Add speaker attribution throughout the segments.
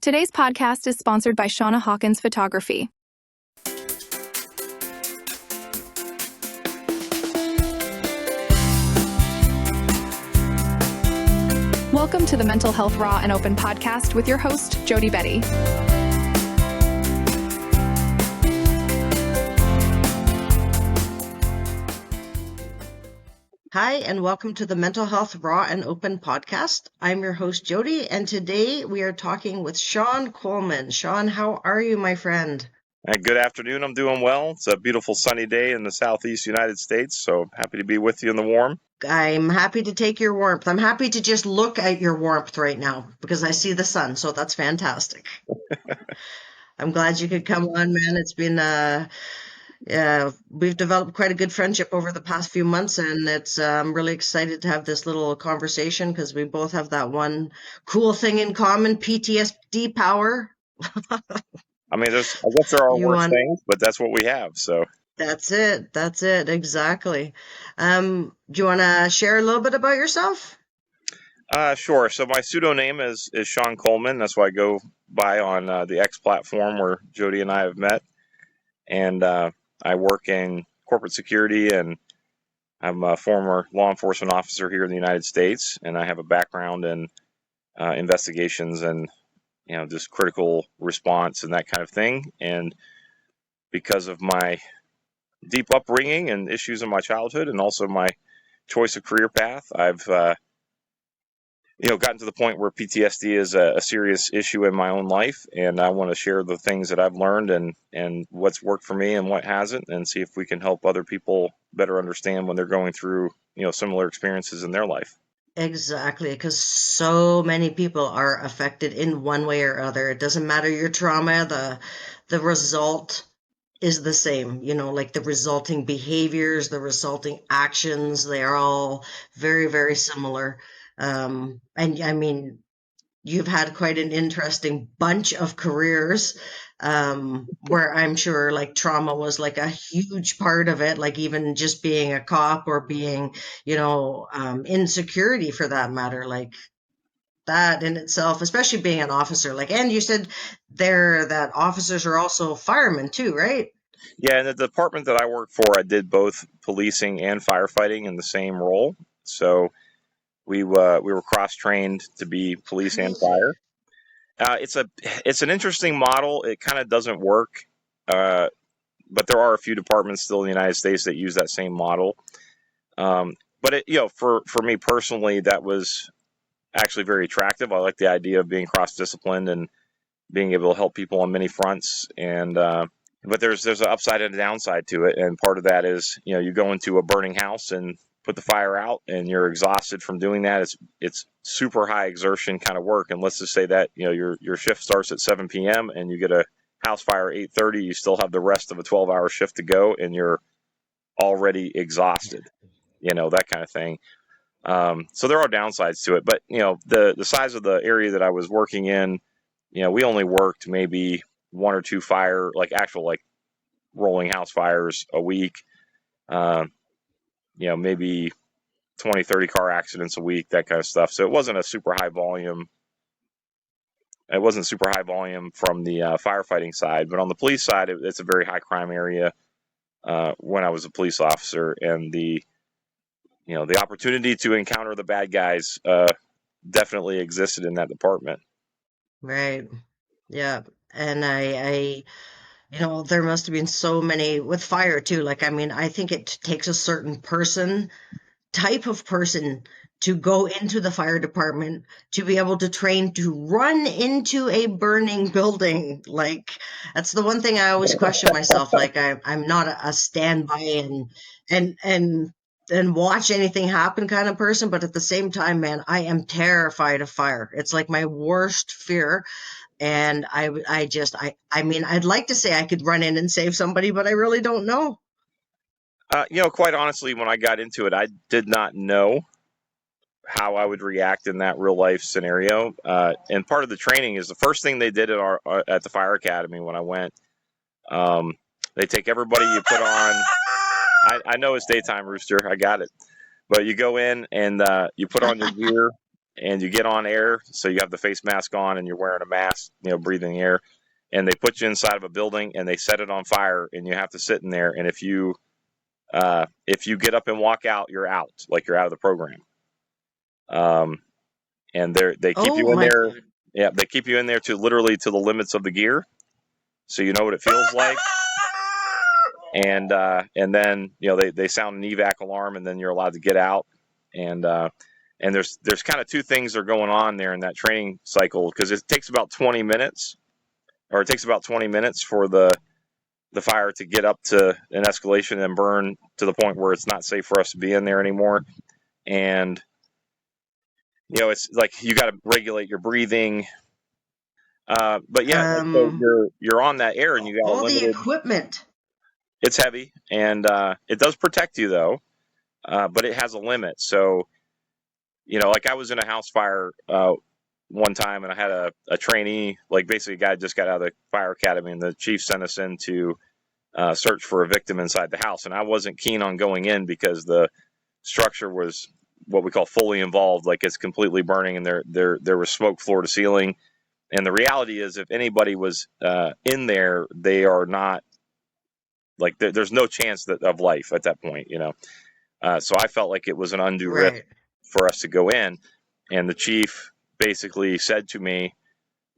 Speaker 1: Today's podcast is sponsored by Shawn Hawkins Photography. Welcome to the Mental Health Raw and Open podcast with your host, Jody Betty.
Speaker 2: Hi, and welcome to the Mental Health Raw and Open podcast. I'm your host, Jody, and today we are talking with Shawn Coleman. Shawn, how are you, my friend?
Speaker 3: Good afternoon. I'm doing well. It's a beautiful sunny day in the southeast United States, so happy to be with you in the warm.
Speaker 2: I'm happy to take your warmth. I'm happy to just look at your warmth right now because I see the sun, so that's fantastic. I'm glad you could come on, man. It's been we've developed quite a good friendship over the past few months, and I'm really excited to have this little conversation because we both have that one cool thing in common, PTSD power.
Speaker 3: I guess there are worse things, but that's what we have. So
Speaker 2: That's it, exactly. Do you want to share a little bit about yourself?
Speaker 3: Sure. So my pseudonym is Shawn Coleman. That's what I go by on the X platform where Jody and I have met. And I work in corporate security, and I'm a former law enforcement officer here in the United States, and I have a background in investigations and just critical response and that kind of thing. And because of my deep upbringing and issues in my childhood, and also my choice of career path, I've gotten to the point where PTSD is a serious issue in my own life, and I want to share the things that I've learned and what's worked for me and what hasn't, and see if we can help other people better understand when they're going through similar experiences in their life.
Speaker 2: Exactly, because so many people are affected in one way or other. It doesn't matter your trauma, the result is the same, like the resulting behaviors, the resulting actions, they are all very, very similar. And I mean, you've had quite an interesting bunch of careers, where I'm sure like trauma was like a huge part of it, like even just being a cop or being, in security for that matter, like that in itself, especially being an officer. Like, and you said there that officers are also firemen too, right?
Speaker 3: Yeah, in the department that I work for, I did both policing and firefighting in the same role. So we were cross-trained to be police and fire. It's an interesting model. It kind of doesn't work, but there are a few departments still in the United States that use that same model. But for me personally, that was actually very attractive. I like the idea of being cross-disciplined and being able to help people on many fronts. And but there's an upside and a downside to it, and part of that is you go into a burning house and put the fire out, and you're exhausted from doing that. It's super high exertion kind of work, and let's just say that your shift starts at 7 p.m. and you get a house fire at 8:30. You still have the rest of a 12-hour shift to go, and you're already exhausted. That kind of thing. So there are downsides to it, but the size of the area that I was working in, we only worked maybe one or two actual rolling house fires a week. Maybe 20, 30 car accidents a week, that kind of stuff. So it wasn't a super high volume. It wasn't super high volume from the firefighting side, but on the police side, it's a very high crime area. When I was a police officer, and the opportunity to encounter the bad guys definitely existed in that department.
Speaker 2: Right. Yeah. And there must have been so many with fire too. Like, I mean, I think it takes a certain type of person to go into the fire department to be able to train to run into a burning building. Like, that's the one thing I always question myself. Like, I'm not a standby and watch anything happen kind of person, but at the same time, man, I am terrified of fire. It's like my worst fear. And I mean, I'd like to say I could run in and save somebody, but I really don't know.
Speaker 3: Quite honestly, when I got into it, I did not know how I would react in that real life scenario. And part of the training is the first thing they did at the fire academy when I went. They take everybody, you put on. I know it's daytime, Rooster. I got it. But you go in and you put on your gear, and you get on air, so you have the face mask on and you're wearing a mask, breathing the air, and they put you inside of a building and they set it on fire, and you have to sit in there. And if you get up and walk out, you're out, like you're out of the program. And they keep you in
Speaker 2: my
Speaker 3: there.
Speaker 2: God.
Speaker 3: Yeah, they keep you in there to literally to the limits of the gear, so you know what it feels like. And then they sound an evac alarm, and then you're allowed to get out. And there's kind of two things that are going on there in that training cycle, because it takes about 20 minutes, or it takes about 20 minutes for the fire to get up to an escalation and burn to the point where it's not safe for us to be in there anymore. And it's like you got to regulate your breathing. But yeah, like, so you're on that air, and you got a
Speaker 2: all the
Speaker 3: limited.
Speaker 2: equipment.
Speaker 3: It's heavy, and it does protect you though, but it has a limit. So like I was in a house fire one time, and I had a trainee, like basically a guy just got out of the fire academy, and the chief sent us in to search for a victim inside the house. And I wasn't keen on going in because the structure was what we call fully involved, like it's completely burning, and there was smoke floor to ceiling. And the reality is, if anybody was in there, they are not, like, there's no chance of life at that point, So I felt like it was an undue risk for us to go in. And the chief basically said to me,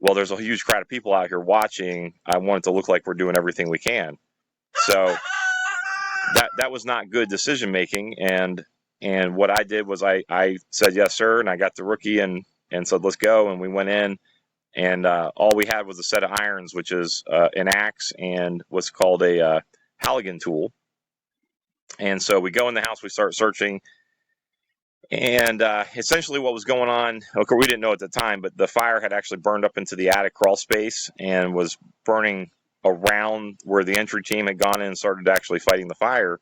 Speaker 3: well, there's a huge crowd of people out here watching. I want it to look like we're doing everything we can. So that was not good decision making. And what I did was I said, yes, sir. And I got the rookie and said, let's go. And we went in, and all we had was a set of irons, which is an axe and what's called a Halligan tool. And so we go in the house, we start searching. And essentially what was going on, okay, we didn't know at the time, but the fire had actually burned up into the attic crawl space and was burning around where the entry team had gone in and started actually fighting the fire.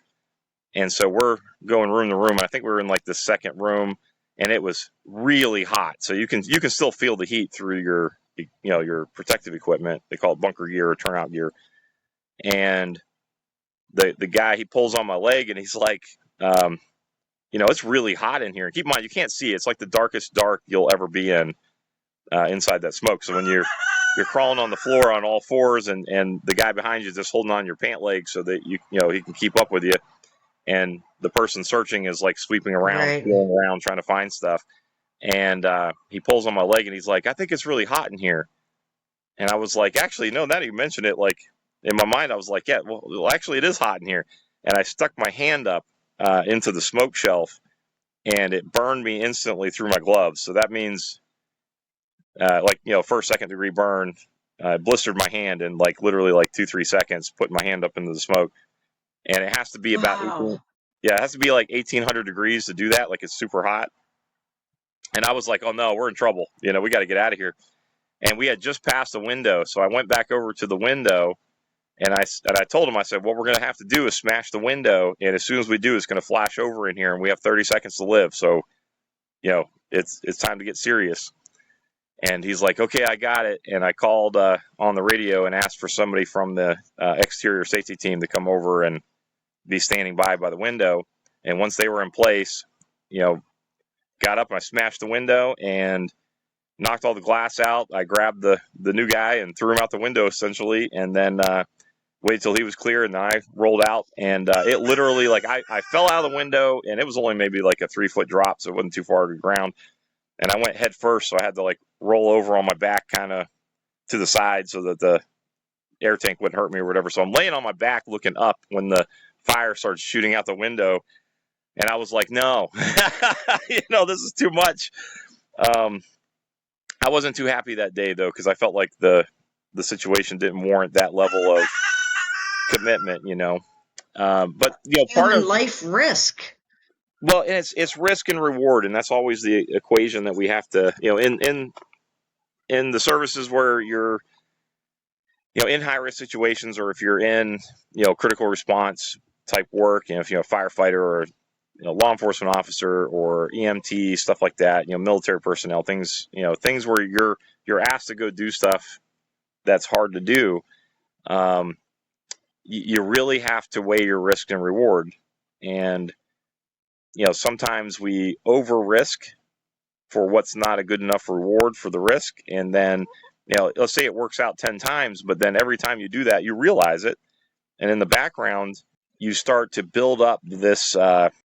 Speaker 3: And so we're going room to room. And I think we were in like the second room, and it was really hot. So you can still feel the heat through your protective equipment. They call it bunker gear or turnout gear. And the guy, he pulls on my leg, and he's like, it's really hot in here. And keep in mind, you can't see it. It's like the darkest dark you'll ever be in inside that smoke. So when you're crawling on the floor on all fours, and the guy behind you is just holding on your pant leg so that he can keep up with you, and the person searching is like sweeping around, feeling around, trying to find stuff. And he pulls on my leg, and he's like, I think it's really hot in here. And I was like, actually, no, now that you mention it, like in my mind, I was like, yeah, well, actually, it is hot in here. And I stuck my hand up into the smoke shelf, and it burned me instantly through my gloves. So that means, first, second degree burn, blistered my hand in like literally like 2-3 seconds, putting my hand up into the smoke. And it has to be about 18, it has to be like 1800 degrees to do that. Like it's super hot. And I was like, oh no, we're in trouble. We got to get out of here. And we had just passed a window. So I went back over to the window, and I told him, I said, what we're going to have to do is smash the window. And as soon as we do, it's going to flash over in here, and we have 30 seconds to live. So, it's time to get serious. And he's like, okay, I got it. And I called on the radio and asked for somebody from the exterior safety team to come over and be standing by the window. And once they were in place, got up and I smashed the window and knocked all the glass out. I grabbed the new guy and threw him out the window essentially, and then waited till he was clear, and then I rolled out. And it literally, like, I fell out of the window, and it was only maybe like a 3-foot drop, so it wasn't too far to the ground. And I went head first, so I had to like roll over on my back kind of to the side so that the air tank wouldn't hurt me or whatever. So I'm laying on my back looking up when the fire starts shooting out the window. And I was like, no, this is too much. I wasn't too happy that day, though, because I felt like the situation didn't warrant that level of commitment, But, part of
Speaker 2: life risk.
Speaker 3: Well, it's risk and reward, and that's always the equation that we have to, in the services where you're, in high risk situations, or if you're in, critical response type work, if you're a firefighter or law enforcement officer or EMT, stuff like that, military personnel, things where you're asked to go do stuff that's hard to do. You really have to weigh your risk and reward. And, sometimes we over risk for what's not a good enough reward for the risk. And then, let's say it works out 10 times, but then every time you do that, you realize it. And in the background, you start to build up this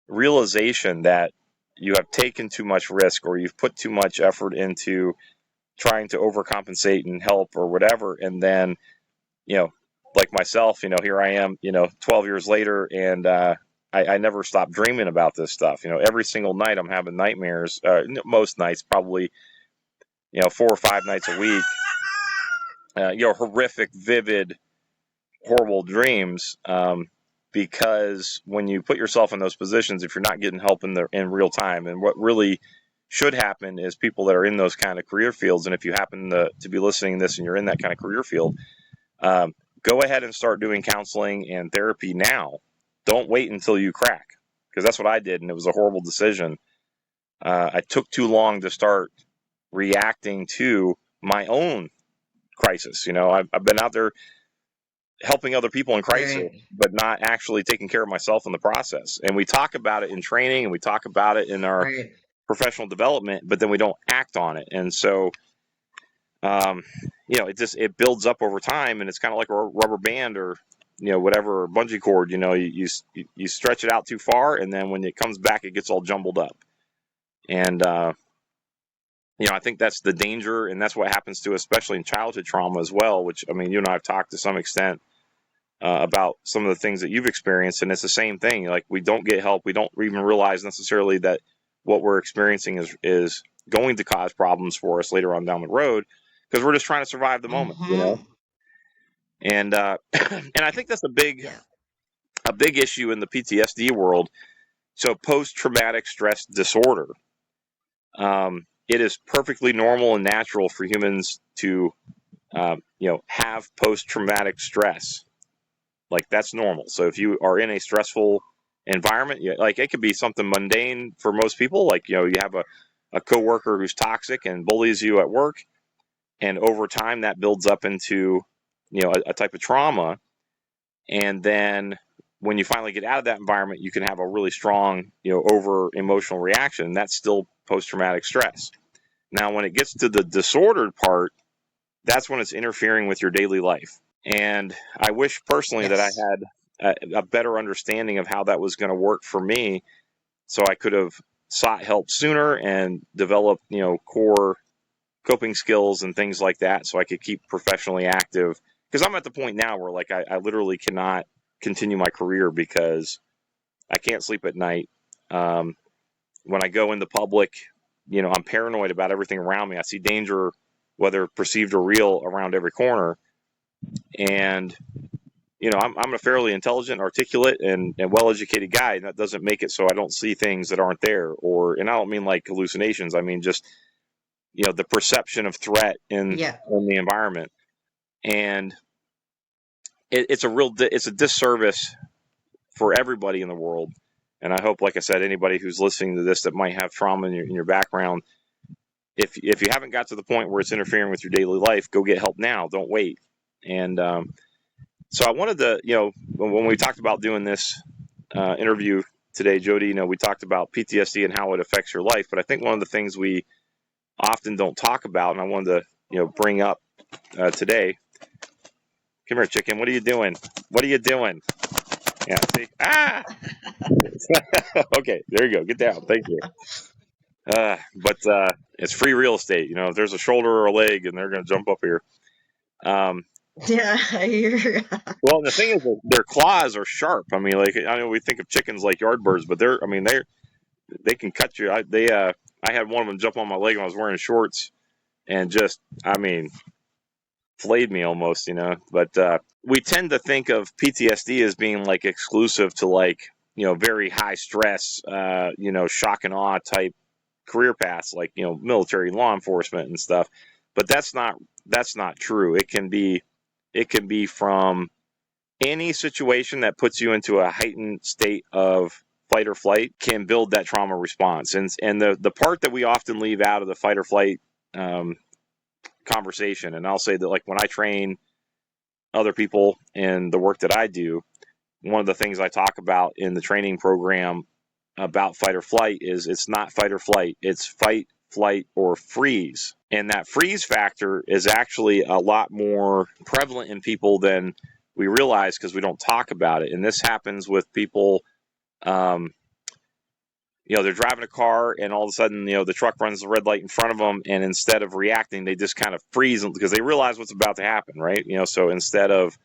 Speaker 3: realization that you have taken too much risk, or you've put too much effort into trying to overcompensate and help or whatever. And then, like myself, here I am, 12 years later, and I never stopped dreaming about this stuff. Every single night I'm having nightmares, most nights, probably, 4 or 5 nights a week, horrific, vivid, horrible dreams. Because when you put yourself in those positions, if you're not getting help in real time, and what really should happen is people that are in those kind of career fields, and if you happen to be listening to this and you're in that kind of career field, go ahead and start doing counseling and therapy now. Don't wait until you crack, because that's what I did, and it was a horrible decision. I took too long to start reacting to my own crisis. I've been out there helping other people in crisis,
Speaker 2: Right.
Speaker 3: but not actually taking care of myself in the process. And we talk about it in training, and we talk about it in our
Speaker 2: Right.
Speaker 3: professional development, but then we don't act on it. And so, it builds up over time, and it's kind of like a rubber band, or whatever, bungee cord. You stretch it out too far, and then when it comes back, it gets all jumbled up. And I think that's the danger, and that's what happens to, especially in childhood trauma as well. Which, you and I have talked to some extent about some of the things that you've experienced, and it's the same thing. Like, we don't get help, we don't even realize necessarily that what we're experiencing is going to cause problems for us later on down the road, because we're just trying to survive the moment. And and I think that's a big issue in the PTSD world. So post-traumatic stress disorder, it is perfectly normal and natural for humans to have post-traumatic stress. Like, that's normal. So if you are in a stressful environment, like, it could be something mundane for most people. Like, you have a coworker who's toxic and bullies you at work, and over time that builds up into, a type of trauma. And then when you finally get out of that environment, you can have a really strong, over emotional reaction. That's still post-traumatic stress. Now, when it gets to the disordered part, that's when it's interfering with your daily life. And I wish personally that I had a better understanding of how that was going to work for me, so I could have sought help sooner and developed, core coping skills and things like that, so I could keep professionally active. Because I'm at the point now where, like, I literally cannot continue my career because I can't sleep at night. When I go into public, I'm paranoid about everything around me. I see danger, whether perceived or real, around every corner. And I'm a fairly intelligent, articulate, and well-educated guy, and that doesn't make it so I don't see things that aren't there. And I don't mean like hallucinations. I mean just the perception of threat in the environment. And it's a disservice for everybody in the world. And I hope, like I said, anybody who's listening to this that might have trauma in your background, if you haven't got to the point where it's interfering with your daily life, go get help now. Don't wait. And so I wanted to, when we talked about doing this interview today, Jody, we talked about PTSD and how it affects your life. But I think one of the things we often don't talk about, and I wanted to, bring up today. Come here, chicken. What are you doing? What are you doing? Yeah, see? Ah! Okay, there you go. Get down. Thank you. But it's free real estate. If there's a shoulder or a leg, and they're going to jump up here.
Speaker 2: Yeah, I hear.
Speaker 3: Well, the thing is, their claws are sharp. I mean, like, I know we think of chickens like yard birds, but they can cut you. I had one of them jump on my leg when I was wearing shorts, and just, flayed me almost, But we tend to think of PTSD as being like exclusive to, like, very high stress, shock and awe type career paths, like, military, law enforcement and stuff. But that's not true. It can be from any situation that puts you into a heightened state of fight or flight can build that trauma response. And the part that we often leave out of the fight or flight conversation, and I'll say that, like, when I train other people in the work that I do, one of the things I talk about in the training program about fight or flight is it's not fight or flight. It's fight, flight, or freeze. And that freeze factor is actually a lot more prevalent in people than we realize because we don't talk about it. And this happens with people, they're driving a car and all of a sudden, the truck runs the red light in front of them. And instead of reacting, they just kind of freeze because they realize what's about to happen, right? So instead of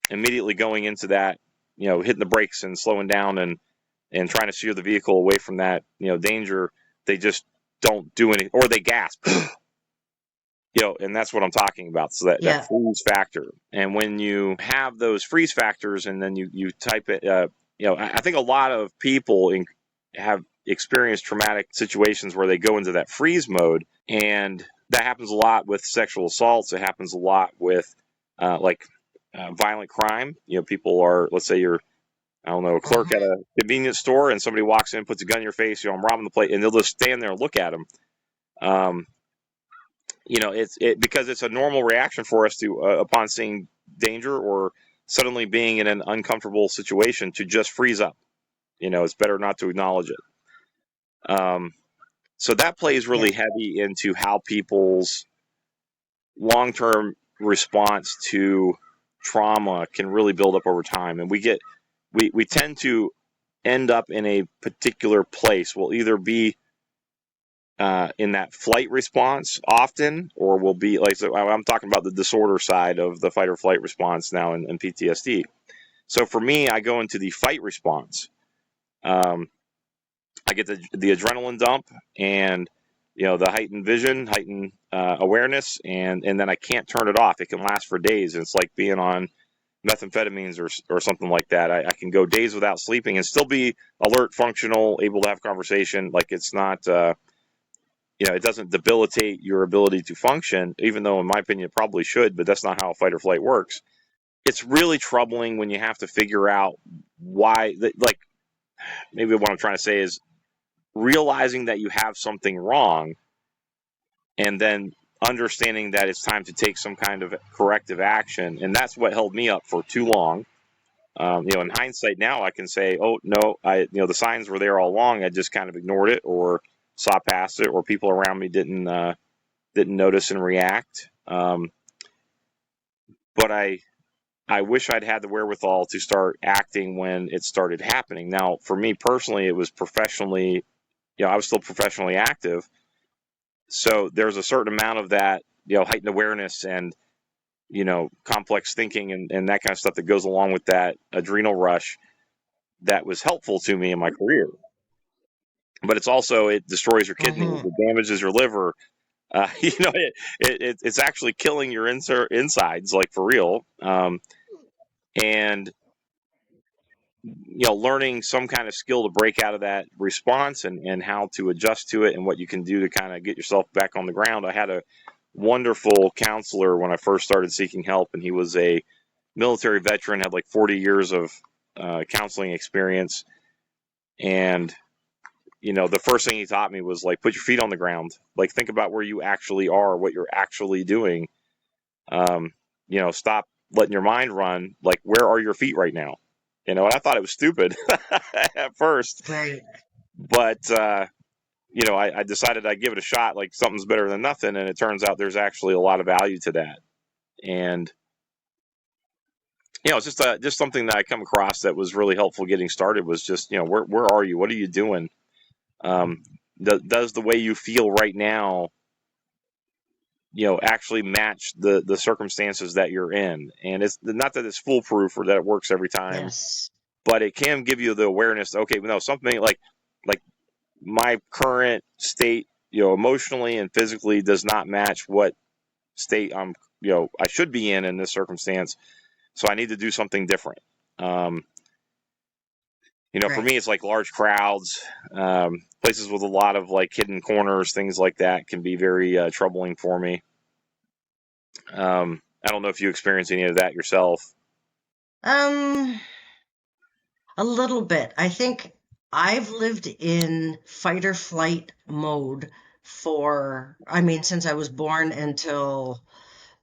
Speaker 3: immediately going into that, hitting the brakes and slowing down and trying to steer the vehicle away from that, danger, they just don't do anything, or they gasp, and that's what I'm talking about. So that freeze factor. And when you have those freeze factors and then you type it, I think a lot of people have experienced traumatic situations where they go into that freeze mode, and that happens a lot with sexual assaults. It happens a lot with violent crime. People are, let's say you're, I don't know, a clerk at a convenience store and somebody walks in, puts a gun in your face, I'm robbing the place, and they'll just stand there and look at them. It's because it's a normal reaction for us to, upon seeing danger or suddenly being in an uncomfortable situation, to just freeze up. It's better not to acknowledge it. So that plays really heavy into how people's long-term response to trauma can really build up over time. And we tend to end up in a particular place. We'll either be in that flight response often, or we'll be so I'm talking about the disorder side of the fight or flight response now in PTSD. So for me, I go into the fight response. I get the adrenaline dump and the heightened vision, heightened awareness, and then I can't turn it off. It can last for days. It's like being on methamphetamines or something like that. I can go days without sleeping and still be alert, functional, able to have conversation. Like it's not, it doesn't debilitate your ability to function, even though in my opinion it probably should, but that's not how fight or flight works. It's really troubling when you have to figure out why, maybe what I'm trying to say is realizing that you have something wrong and then understanding that it's time to take some kind of corrective action. And that's what held me up for too long. In hindsight now, I can say, oh, no, the signs were there all along. I just kind of ignored it or saw past it, or people around me didn't notice and react. But I wish I'd had the wherewithal to start acting when it started happening. Now, for me personally, it was professionally, I was still professionally active. So there's a certain amount of that, heightened awareness and, complex thinking and that kind of stuff that goes along with that adrenal rush that was helpful to me in my career. But it's also, it destroys your kidneys, it damages your liver. It's actually killing your insides, like for real. And learning some kind of skill to break out of that response and how to adjust to it and what you can do to kind of get yourself back on the ground. I had a wonderful counselor when I first started seeking help, and he was a military veteran, had like 40 years of counseling experience. And the first thing he taught me was like, put your feet on the ground, like think about where you actually are, what you're actually doing. Stop letting your mind run, like where are your feet right now? And I thought it was stupid at first,
Speaker 2: Right.
Speaker 3: But I decided I'd give it a shot, like something's better than nothing. And it turns out there's actually a lot of value to that. And it's just something that I come across that was really helpful getting started, was just, where are you? What are you doing? Does the way you feel right now, actually match the circumstances that you're in? And it's not that it's foolproof or that it works every time.
Speaker 2: Yes.
Speaker 3: But it can give you the awareness. Okay, no, something like my current state, emotionally and physically does not match what state I should be in this circumstance. So I need to do something different. Right. For me, it's like large crowds, places with a lot of like hidden corners, things like that can be very troubling for me. I don't know if you experience any of that yourself.
Speaker 2: A little bit. I think I've lived in fight or flight mode since I was born until,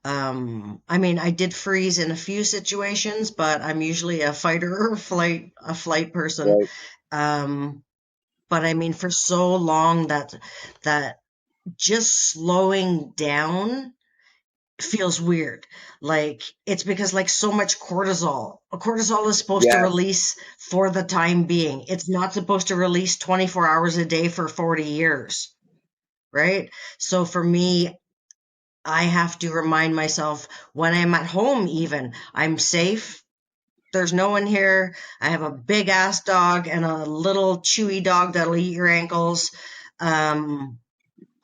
Speaker 2: I did freeze in a few situations, but I'm usually a fighter or a flight person.
Speaker 3: Right.
Speaker 2: But for so long that just slowing down feels weird. Like it's because like so much cortisol is supposed to
Speaker 3: Yeah.
Speaker 2: release for the time being. It's not supposed to release 24 hours a day for 40 years, right? So for me, I have to remind myself when I'm at home, even I'm safe. There's no one here. I have a big ass dog and a little chewy dog that'll eat your ankles. Um,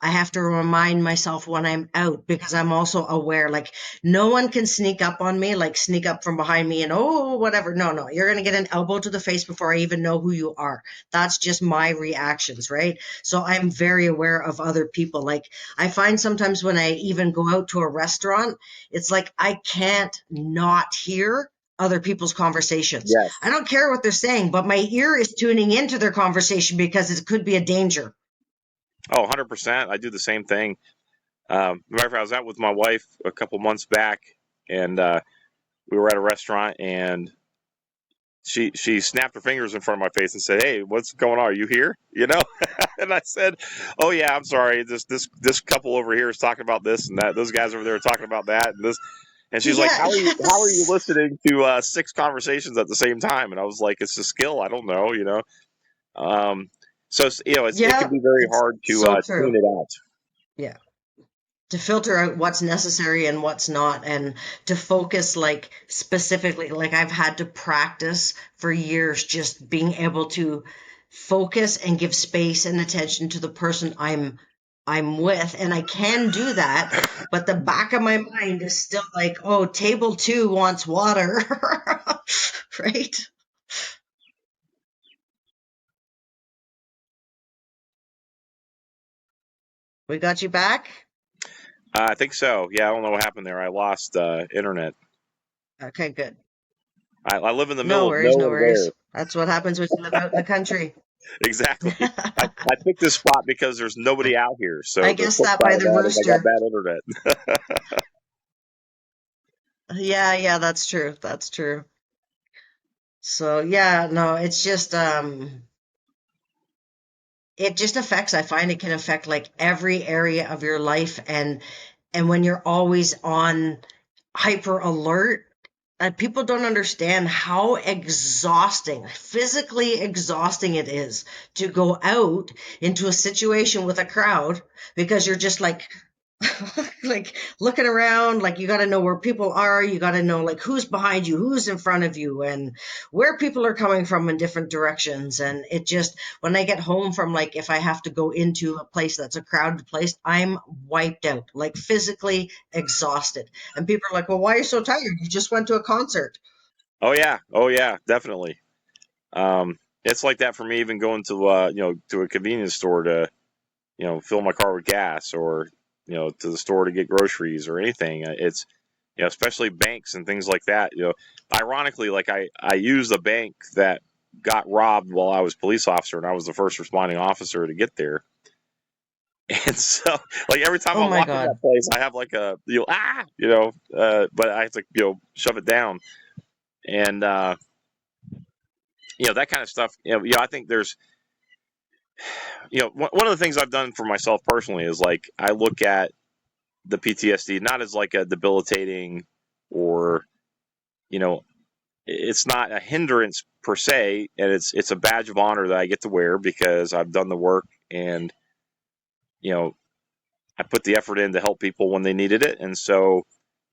Speaker 2: I have to remind myself when I'm out because I'm also aware, like, no one can sneak up on me, like, sneak up from behind me and, oh, whatever. No, no, you're going to get an elbow to the face before I even know who you are. That's just my reactions, right? So I'm very aware of other people. Like, I find sometimes when I even go out to a restaurant, it's like I can't not hear other people's conversations. I
Speaker 3: Yes.
Speaker 2: don't care what they're saying, but my ear is tuning into their conversation because it could be a danger.
Speaker 3: Oh, 100%. I do the same thing. Matter of fact, I was out with my wife a couple months back, and we were at a restaurant, and she snapped her fingers in front of my face and said, "Hey, what's going on? Are you here?" You know, and I said, "Oh yeah, I'm sorry. This couple over here is talking about this and that. Those guys over there are talking about that and this." And she's like,
Speaker 2: Yeah,
Speaker 3: "How are you
Speaker 2: yes.
Speaker 3: listening to six conversations at the same time?" And I was like, "It's a skill. I don't know. You know." Um, so it can
Speaker 2: Yeah,
Speaker 3: be very
Speaker 2: it's
Speaker 3: hard to
Speaker 2: so
Speaker 3: tune
Speaker 2: true.
Speaker 3: it out.
Speaker 2: Yeah. To filter out what's necessary and what's not, and to focus like specifically, like I've had to practice for years just being able to focus and give space and attention to the person I'm with, and I can do that, but the back of my mind is still like, oh, table 2 wants water. Right? We got you back?
Speaker 3: I think so. Yeah, I don't know what happened there. I lost internet.
Speaker 2: Okay, good.
Speaker 3: I live in the
Speaker 2: No
Speaker 3: middle of
Speaker 2: worries, no
Speaker 3: nowhere.
Speaker 2: worries. That's what happens when you live out in the country.
Speaker 3: Exactly. I picked this spot because there's nobody out here.
Speaker 2: I
Speaker 3: So the
Speaker 2: guess
Speaker 3: flip
Speaker 2: that
Speaker 3: side
Speaker 2: by
Speaker 3: of
Speaker 2: the
Speaker 3: that is I got
Speaker 2: rooster.
Speaker 3: bad internet.
Speaker 2: Yeah, yeah, that's true. That's true. So yeah, no, it's just it just affects, I find it can affect like every area of your life, and when you're always on hyper alert, people don't understand how exhausting, physically exhausting it is to go out into a situation with a crowd because you're just like like looking around, like you got to know where people are, you got to know like who's behind you, who's in front of you, and where people are coming from in different directions. And it just, when I get home from, like, if I have to go into a place that's a crowded place, I'm wiped out, like physically exhausted. And people are like, well, why are you so tired? You just went to a concert.
Speaker 3: Oh yeah, definitely. It's like that for me. Even going to to a convenience store to fill my car with gas, or to the store to get groceries or anything. It's especially banks and things like that. Ironically, like I used a bank that got robbed while I was police officer, and I was the first responding officer to get there. And so, like every time
Speaker 2: Oh
Speaker 3: I
Speaker 2: my
Speaker 3: walk in that
Speaker 2: God.
Speaker 3: place, I have like a but I have to shove it down, and that kind of stuff. I think there's one of the things I've done for myself personally is like I look at the PTSD not as like a debilitating, or you know it's not a hindrance per se, and it's a badge of honor that I get to wear because I've done the work, and you know I put the effort in to help people when they needed it. And so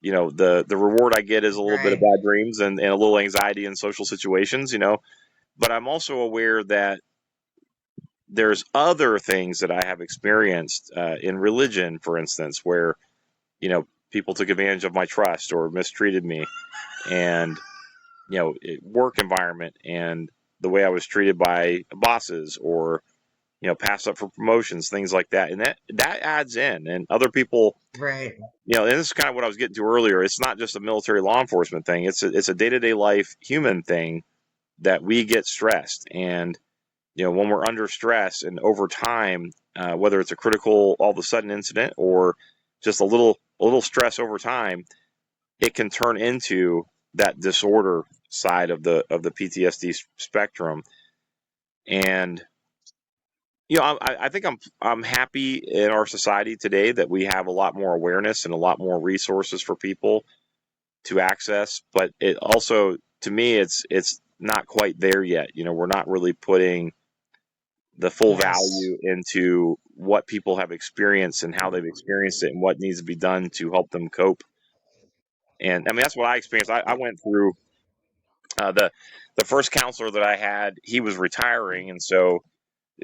Speaker 3: the reward I get is a little bit of
Speaker 2: Right.
Speaker 3: bad dreams, and a little anxiety in social situations. But I'm also aware that there's other things that I have experienced in religion, for instance, where people took advantage of my trust or mistreated me, and work environment, and the way I was treated by bosses, or pass up for promotions, things like that, and that adds in. And other people,
Speaker 2: Right.
Speaker 3: and this is kind of what I was getting to earlier. It's not just a military law enforcement thing. It's a day to day life human thing that we get stressed, and when we're under stress and over time, whether it's a critical all of a sudden incident or just a little stress over time, it can turn into that disorder side of the PTSD spectrum. And I think I'm happy in our society today that we have a lot more awareness and a lot more resources for people to access. But it also, to me, it's not quite there yet. We're not really putting the full
Speaker 2: Yes.
Speaker 3: value into what people have experienced and how they've experienced it and what needs to be done to help them cope. And I mean, that's what I experienced. I went through the first counselor that I had. He was retiring, and so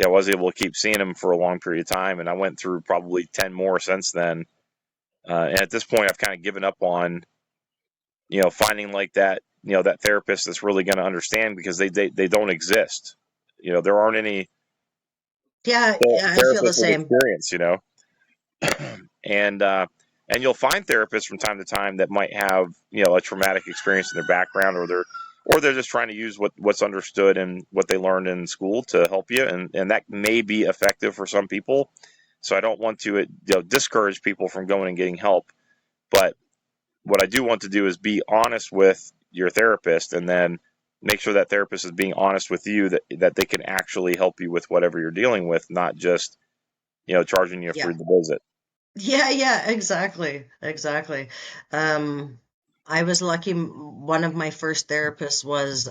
Speaker 3: I was able to keep seeing him for a long period of time. And I went through probably 10 more since then. And at this point, I've kind of given up on finding like that that therapist that's really going to understand, because they don't exist. There aren't any
Speaker 2: Yeah, yeah, I feel the
Speaker 3: therapists with
Speaker 2: same.
Speaker 3: experience. And and you'll find therapists from time to time that might have a traumatic experience in their background, or they're just trying to use what's understood and what they learned in school to help you, and that may be effective for some people. So I don't want to discourage people from going and getting help, but what I do want to do is be honest with your therapist, and then make sure that therapist is being honest with you, that they can actually help you with whatever you're dealing with, not just charging you for
Speaker 2: Yeah.
Speaker 3: the visit.
Speaker 2: Yeah, yeah, exactly. Exactly. Um, I was lucky. One of my first therapists was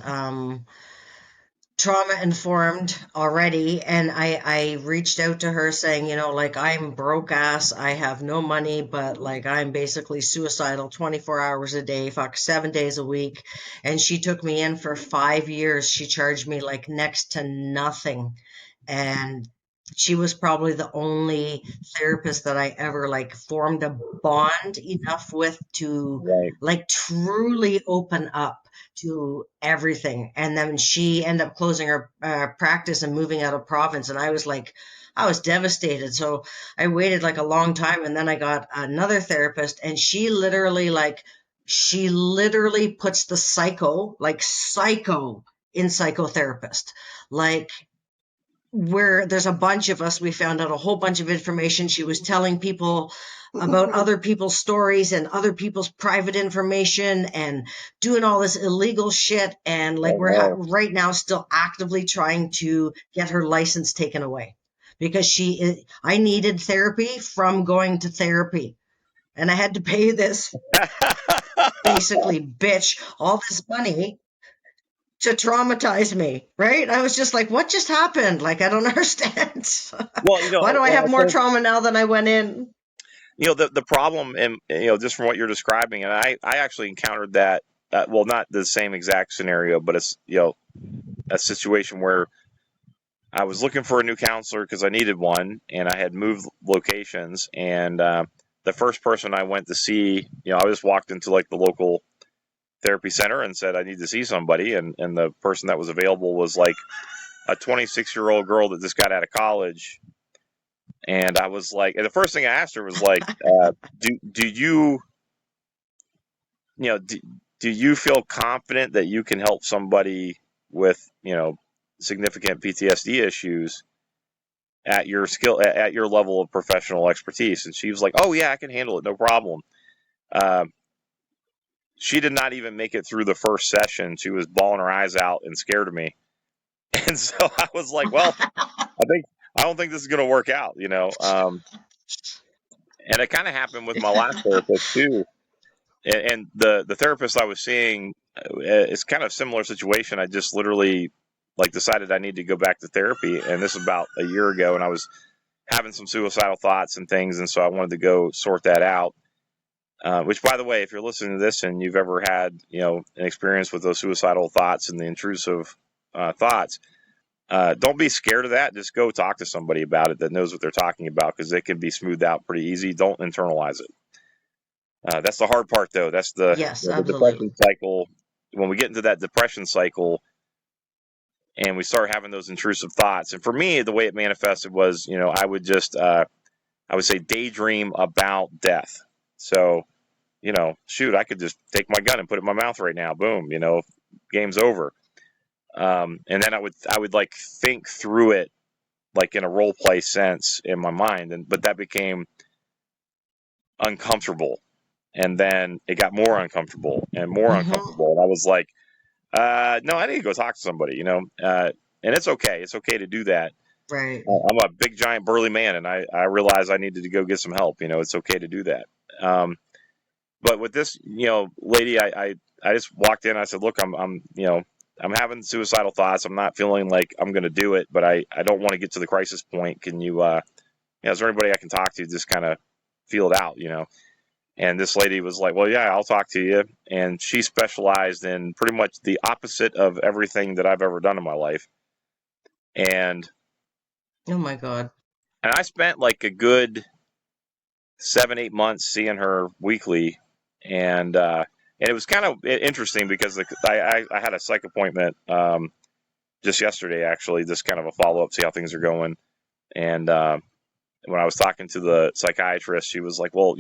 Speaker 2: trauma informed already, and I reached out to her saying, like, I'm broke ass, I have no money, but like I'm basically suicidal 24 hours a day, fuck 7 days a week. And she took me in for 5 years. She charged me like next to nothing. And she was probably the only therapist that I ever like formed a bond enough with to
Speaker 3: Right.
Speaker 2: like truly open up to everything. And then she ended up closing her practice and moving out of province. And I was devastated. So I waited like a long time. And then I got another therapist, and she literally puts the psycho in psychotherapist. Like, where there's a bunch of us, we found out a whole bunch of information. She was telling people about other people's stories and other people's private information and doing all this illegal shit. And like
Speaker 3: Oh no.
Speaker 2: right now still actively trying to get her license taken away because I needed therapy from going to therapy. And I had to pay this basically bitch all this money to traumatize me, right? I was just like, what just happened? Like, I don't understand.
Speaker 3: Well,
Speaker 2: Why do I
Speaker 3: and
Speaker 2: have
Speaker 3: I
Speaker 2: more
Speaker 3: think
Speaker 2: trauma now than I went in?
Speaker 3: the problem, and just from what you're describing, and I actually encountered that. Well, not the same exact scenario, but it's a situation where I was looking for a new counselor because I needed one, and I had moved locations. And the first person I went to see, I just walked into like the local therapy center and said I need to see somebody, and the person that was available was like a 26-year-old girl that just got out of college. And I was like, and the first thing I asked her was like, do you you know do, do you feel confident that you can help somebody with significant PTSD issues at your at your level of professional expertise? And she was like, oh yeah, I can handle it, no problem. uh, she did not even make it through the first session. She was bawling her eyes out and scared of me. And so I was like, well, I don't think this is going to work out, and it kind of happened with my last therapist too. And the therapist I was seeing, is kind of similar situation. I just literally like decided I need to go back to therapy, and this was about a year ago, and I was having some suicidal thoughts and things, and so I wanted to go sort that out. Which, by the way, if you're listening to this and you've ever had an experience with those suicidal thoughts and the intrusive thoughts, don't be scared of that. Just go talk to somebody about it that knows what they're talking about, because it can be smoothed out pretty easy. Don't internalize it. That's the hard part, though. That's
Speaker 2: Yes,
Speaker 3: the
Speaker 2: absolutely.
Speaker 3: depression cycle. When we get into that depression cycle and we start having those intrusive thoughts, and for me, the way it manifested was, I would just, I would say, daydream about death. So, shoot, I could just take my gun and put it in my mouth right now. Boom, game's over. And then I would like think through it like in a role play sense in my mind, but that became uncomfortable, and then it got more uncomfortable and more
Speaker 2: Hmm.
Speaker 3: uncomfortable, and I was like, no, I need to go talk to somebody, and it's okay to do that.
Speaker 2: Right.
Speaker 3: I'm a big, giant, burly man, and I realized I needed to go get some help. It's okay to do that. But with this, lady, I just walked in. I said, look, I'm having suicidal thoughts. I'm not feeling like I'm going to do it, but I don't want to get to the crisis point. Can you, is there anybody I can talk to? Just kind of feel it out, And this lady was like, well, yeah, I'll talk to you. And she specialized in pretty much the opposite of everything that I've ever done in my life. And
Speaker 2: Oh my God.
Speaker 3: I spent like a good 7-8 months seeing her weekly, and it was kind of interesting because I had a psych appointment just yesterday, actually, just kind of a follow up, see how things are going. And when I was talking to the psychiatrist, she was like, well,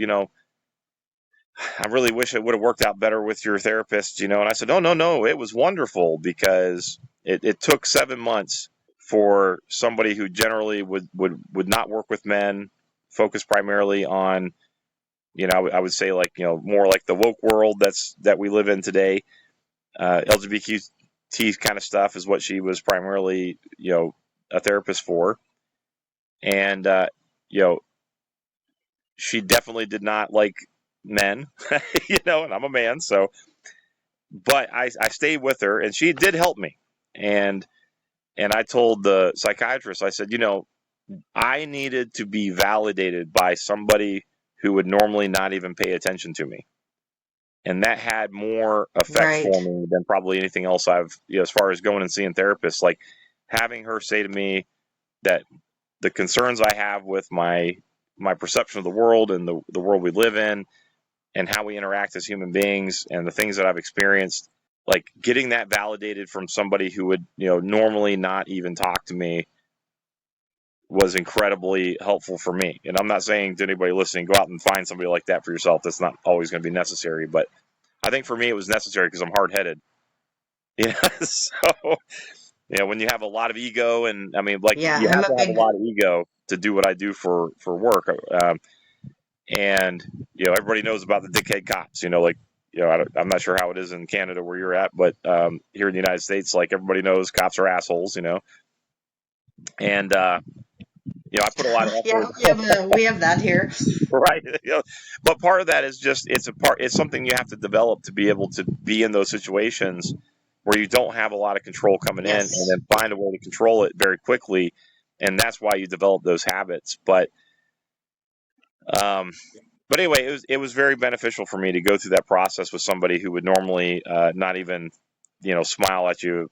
Speaker 3: I really wish it would have worked out better with your therapist, And I said, no, it was wonderful because it took 7 months for somebody who generally would not work with men, focus primarily on, I would say like, more like the woke world that we live in today. LGBT kind of stuff is what she was primarily, a therapist for. And, she definitely did not like men, and I'm a man. So, but I stayed with her and she did help me. And I told the psychiatrist, I said, I needed to be validated by somebody who would normally not even pay attention to me. And that had more effect for
Speaker 2: Right.
Speaker 3: me than probably anything else I've, as far as going and seeing therapists, like having her say to me that the concerns I have with my perception of the world and the world we live in and how we interact as human beings and the things that I've experienced, like getting that validated from somebody who would, normally not even talk to me was incredibly helpful for me. And I'm not saying to anybody listening, go out and find somebody like that for yourself. That's not always going to be necessary, but I think for me it was necessary because I'm hard-headed. So when you have a lot of ego, and I mean, like
Speaker 2: Yeah,
Speaker 3: you
Speaker 2: I'm
Speaker 3: have
Speaker 2: a
Speaker 3: to have a
Speaker 2: big
Speaker 3: lot of ego to do what I do for work. And everybody knows about the dickhead cops. Like I'm not sure how it is in Canada where you're at, but here in the United States, like everybody knows cops are assholes. And I put a lot of
Speaker 2: yeah,
Speaker 3: effort.
Speaker 2: we have that here.
Speaker 3: Right. But part of that is just it's something you have to develop to be able to be in those situations where you don't have a lot of control coming in, and
Speaker 2: Yes.
Speaker 3: then find a way to control it very quickly. And that's why you develop those habits. Um, but anyway, it was very beneficial for me to go through that process with somebody who would normally not even smile at you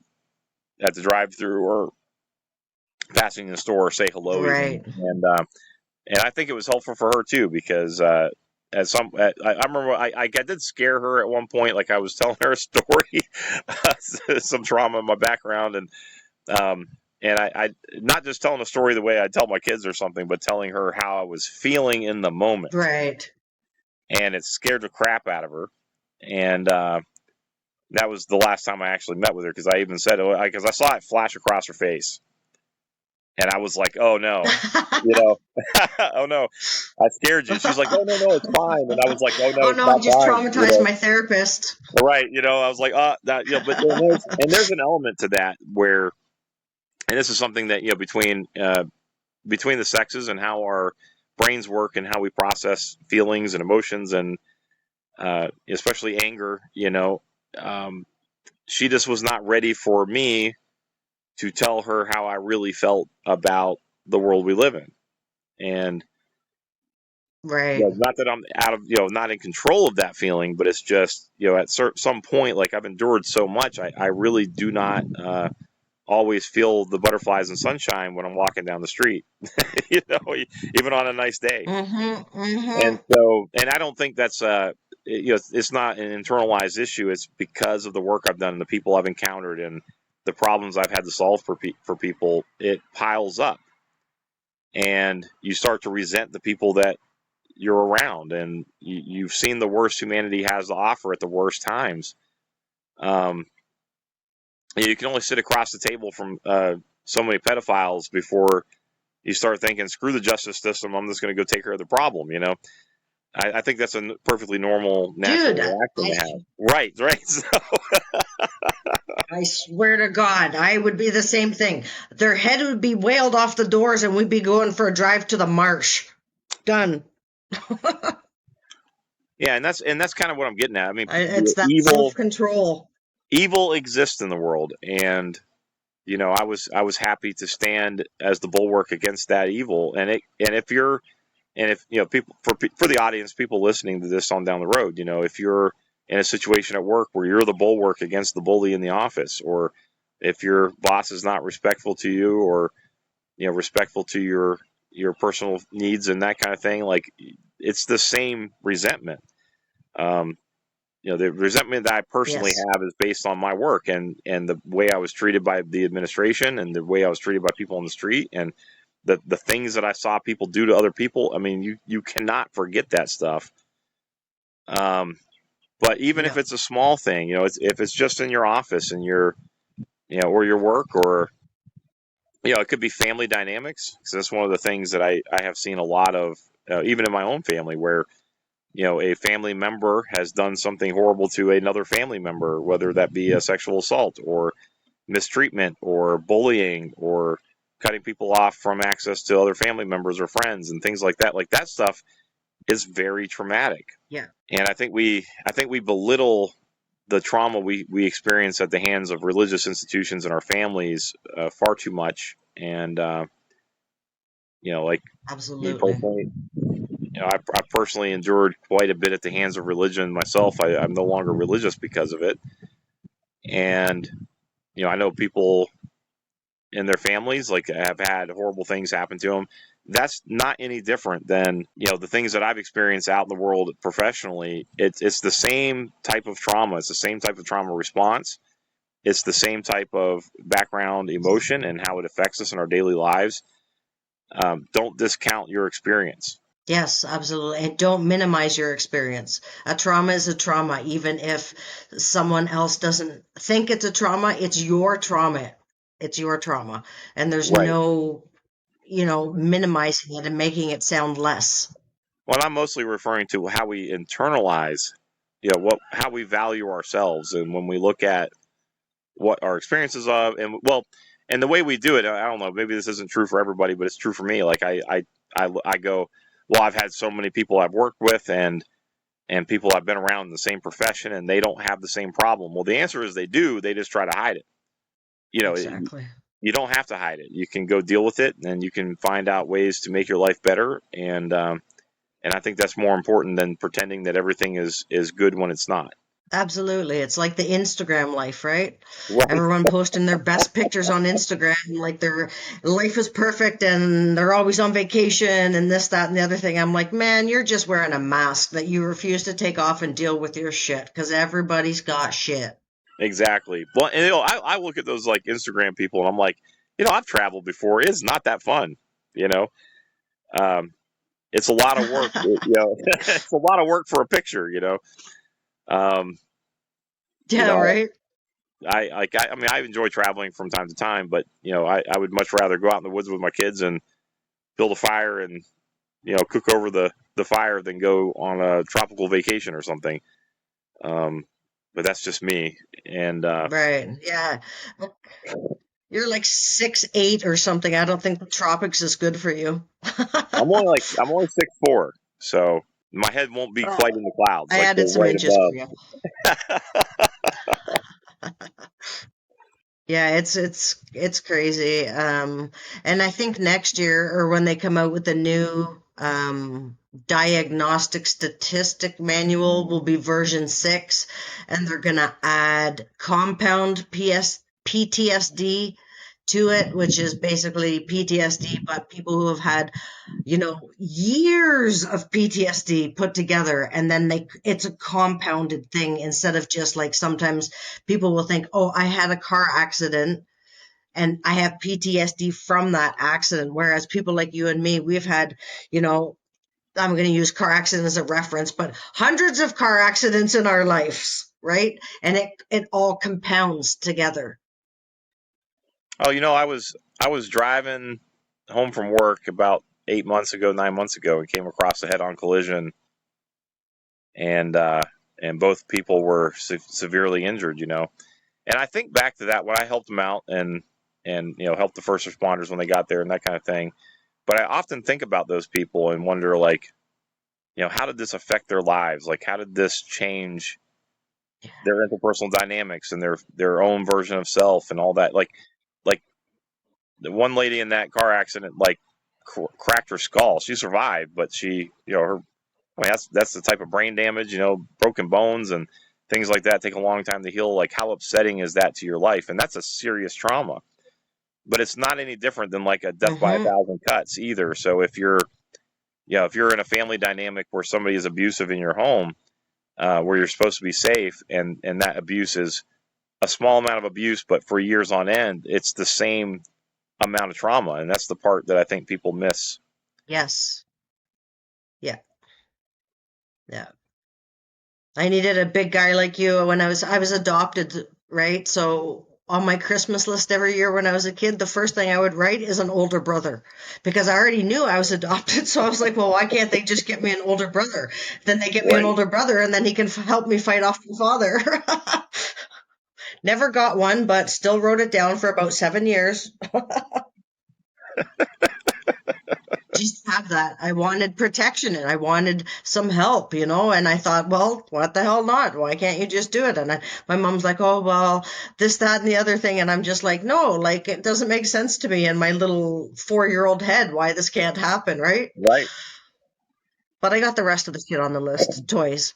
Speaker 3: at the drive-through or passing in the store or say hello even.
Speaker 2: Right.
Speaker 3: And I think it was helpful for her too because I remember I did scare her at one point, like I was telling her a story, some trauma in my background, um, and I not just telling a story the way I tell my kids or something, but telling her how I was feeling in the moment,
Speaker 2: Right.
Speaker 3: and it scared the crap out of her. And that was the last time I actually met with her because I even said, because I saw it flash across her face, and I was like, oh no, oh no, I scared you. She's like, oh no, it's fine. And I was like, oh no,
Speaker 2: Oh
Speaker 3: it's
Speaker 2: no, I
Speaker 3: not
Speaker 2: just
Speaker 3: fine.
Speaker 2: traumatized my therapist.
Speaker 3: Right. I was like, that, but there's an element to that where, and this is something that, between the sexes and how our brains work and how we process feelings and emotions and, especially anger, um, she just was not ready for me to tell her how I really felt about the world we live in. And,
Speaker 2: Right.
Speaker 3: not that I'm out of, not in control of that feeling, but it's just, at some point, like I've endured so much, I really do not always feel the butterflies and sunshine when I'm walking down the street, even on a nice day.
Speaker 2: Mm-hmm.
Speaker 3: And
Speaker 2: Mm-hmm.
Speaker 3: so, and I don't think that's, it's not an internalized issue. It's because of the work I've done and the people I've encountered and the problems I've had to solve for people. It piles up and you start to resent the people that you're around, and you've seen the worst humanity has to offer at the worst times. Um, you can only sit across the table from so many pedophiles before you start thinking, screw the justice system, I'm just going to go take care of the problem. I think that's a perfectly normal, natural
Speaker 2: Dude,
Speaker 3: reaction
Speaker 2: I
Speaker 3: to have. Right. So,
Speaker 2: I swear to God, I would be the same thing. Their head would be whaled off the doors and we'd be going for a drive to the marsh. Done.
Speaker 3: Yeah, and that's kind of what I'm getting at. I mean,
Speaker 2: It's that
Speaker 3: evil
Speaker 2: self-control.
Speaker 3: evil exists in the world, and I was happy to stand as the bulwark against that evil. And if people, for the audience, people listening to this on down the road, if you're in a situation at work where you're the bulwark against the bully in the office, or if your boss is not respectful to you, or respectful to your personal needs and that kind of thing, like, it's the same resentment. um, the resentment that I personally
Speaker 2: Yes.
Speaker 3: have is based on my work, and the way I was treated by the administration, and the way I was treated by people on the street, and the things that I saw people do to other people. I mean, you cannot forget that stuff. Um, but even if
Speaker 2: Yeah.
Speaker 3: it's a small thing, if it's just in your office and or your work, or it could be family dynamics. Because that's one of the things that I have seen a lot of, even in my own family, where a family member has done something horrible to another family member, whether that be a sexual assault, or mistreatment, or bullying, or cutting people off from access to other family members or friends, and things like that. Like, that stuff is very traumatic.
Speaker 2: Yeah.
Speaker 3: And I think we belittle the trauma we experience at the hands of religious institutions and our families far too much. And like me
Speaker 2: Absolutely.
Speaker 3: personally, I personally endured quite a bit at the hands of religion myself. I'm no longer religious because of it. And I know people in their families, like, have had horrible things happen to them. That's not any different than the things that I've experienced out in the world professionally. It's the same type of trauma. It's the same type of trauma response. It's the same type of background emotion and how it affects us in our daily lives. Don't discount your experience.
Speaker 2: Yes, absolutely. And don't minimize your experience. A trauma is a trauma, even if someone else doesn't think it's a trauma, it's your trauma. It's your trauma. And there's
Speaker 3: Right.
Speaker 2: no, minimizing it and making it sound less.
Speaker 3: Well, I'm mostly referring to how we internalize, how we value ourselves, and when we look at what our experiences of, and the way we do it. I don't know. Maybe this isn't true for everybody, but it's true for me. Like, I go, well, I've had so many people I've worked with, and people I've been around in the same profession, and they don't have the same problem. Well, the answer is they do. They just try to hide it. You know,
Speaker 2: Exactly.
Speaker 3: you don't have to hide it. You can go deal with it, and you can find out ways to make your life better. And I think that's more important than pretending that everything is good when it's not.
Speaker 2: Absolutely. It's like the Instagram life, right?
Speaker 3: Right.
Speaker 2: Everyone posting their best pictures on Instagram, like their life is perfect and they're always on vacation and this, that, and the other thing. I'm like, man, you're just wearing a mask that you refuse to take off and deal with your shit because everybody's got shit.
Speaker 3: Exactly. Well, and I look at those, like, Instagram people, and I'm like, I've traveled before. It's not that fun. You know, um, it's a lot of work. It's a lot of work for a picture. Um, you
Speaker 2: Yeah,
Speaker 3: know,
Speaker 2: right?
Speaker 3: I mean, I enjoy traveling from time to time, but I would much rather go out in the woods with my kids and build a fire and cook over the fire than go on a tropical vacation or something. Um, but that's just me. And
Speaker 2: Right. Yeah. You're like 6'8" or something. I don't think the tropics is good for you.
Speaker 3: I'm only 6'4", so my head won't be quite
Speaker 2: Oh,
Speaker 3: in the clouds
Speaker 2: I
Speaker 3: like they're
Speaker 2: added some
Speaker 3: right
Speaker 2: inches
Speaker 3: above.
Speaker 2: for you. Yeah, it's crazy. And I think next year or when they come out with the new diagnostic statistic manual will be version 6 and they're gonna add compound PTSD to it, which is basically PTSD, but people who have had years of PTSD put together and then it's a compounded thing instead of just like sometimes people will think, "Oh, I had a car accident and I have PTSD from that accident." Whereas people like you and me, we've had, you know, I'm going to use car accident as a reference, but hundreds of car accidents in our lives, right? And it all compounds together.
Speaker 3: Oh, I was driving home from work about 8 months ago, 9 months ago, and came across a head-on collision, and both people were severely injured. And I think back to that when I helped them out and helped the first responders when they got there and that kind of thing. But I often think about those people and wonder, like, how did this affect their lives? Like, how did this change their interpersonal dynamics and their own version of self and all that? Like the one lady in that car accident, like, cracked her skull. She survived, but she, that's the type of brain damage, broken bones and things like that take a long time to heal. Like, how upsetting is that to your life? And that's a serious trauma. But it's not any different than like a death by a thousand cuts either. So if you're in a family dynamic where somebody is abusive in your home, where you're supposed to be safe, and that abuse is a small amount of abuse, but for years on end, it's the same amount of trauma, and that's the part that I think people miss.
Speaker 2: Yes. Yeah. Yeah. I needed a big guy like you when I was adopted, right? So on my Christmas list every year when I was a kid, the first thing I would write is an older brother because I already knew I was adopted. So I was like, well, why can't they just get me an older brother? Then they get me an older brother and then he can help me fight off my father. Never got one, but still wrote it down for about 7 years. Just have that. I wanted protection and I wanted some help, and I thought, well, what the hell not? Why can't you just do it? And my mom's like, oh, well, this, that, and the other thing. And I'm just like, no, like, it doesn't make sense to me in my little 4-year-old head why this can't happen, right?
Speaker 3: Right.
Speaker 2: But I got the rest of the shit on the list, toys.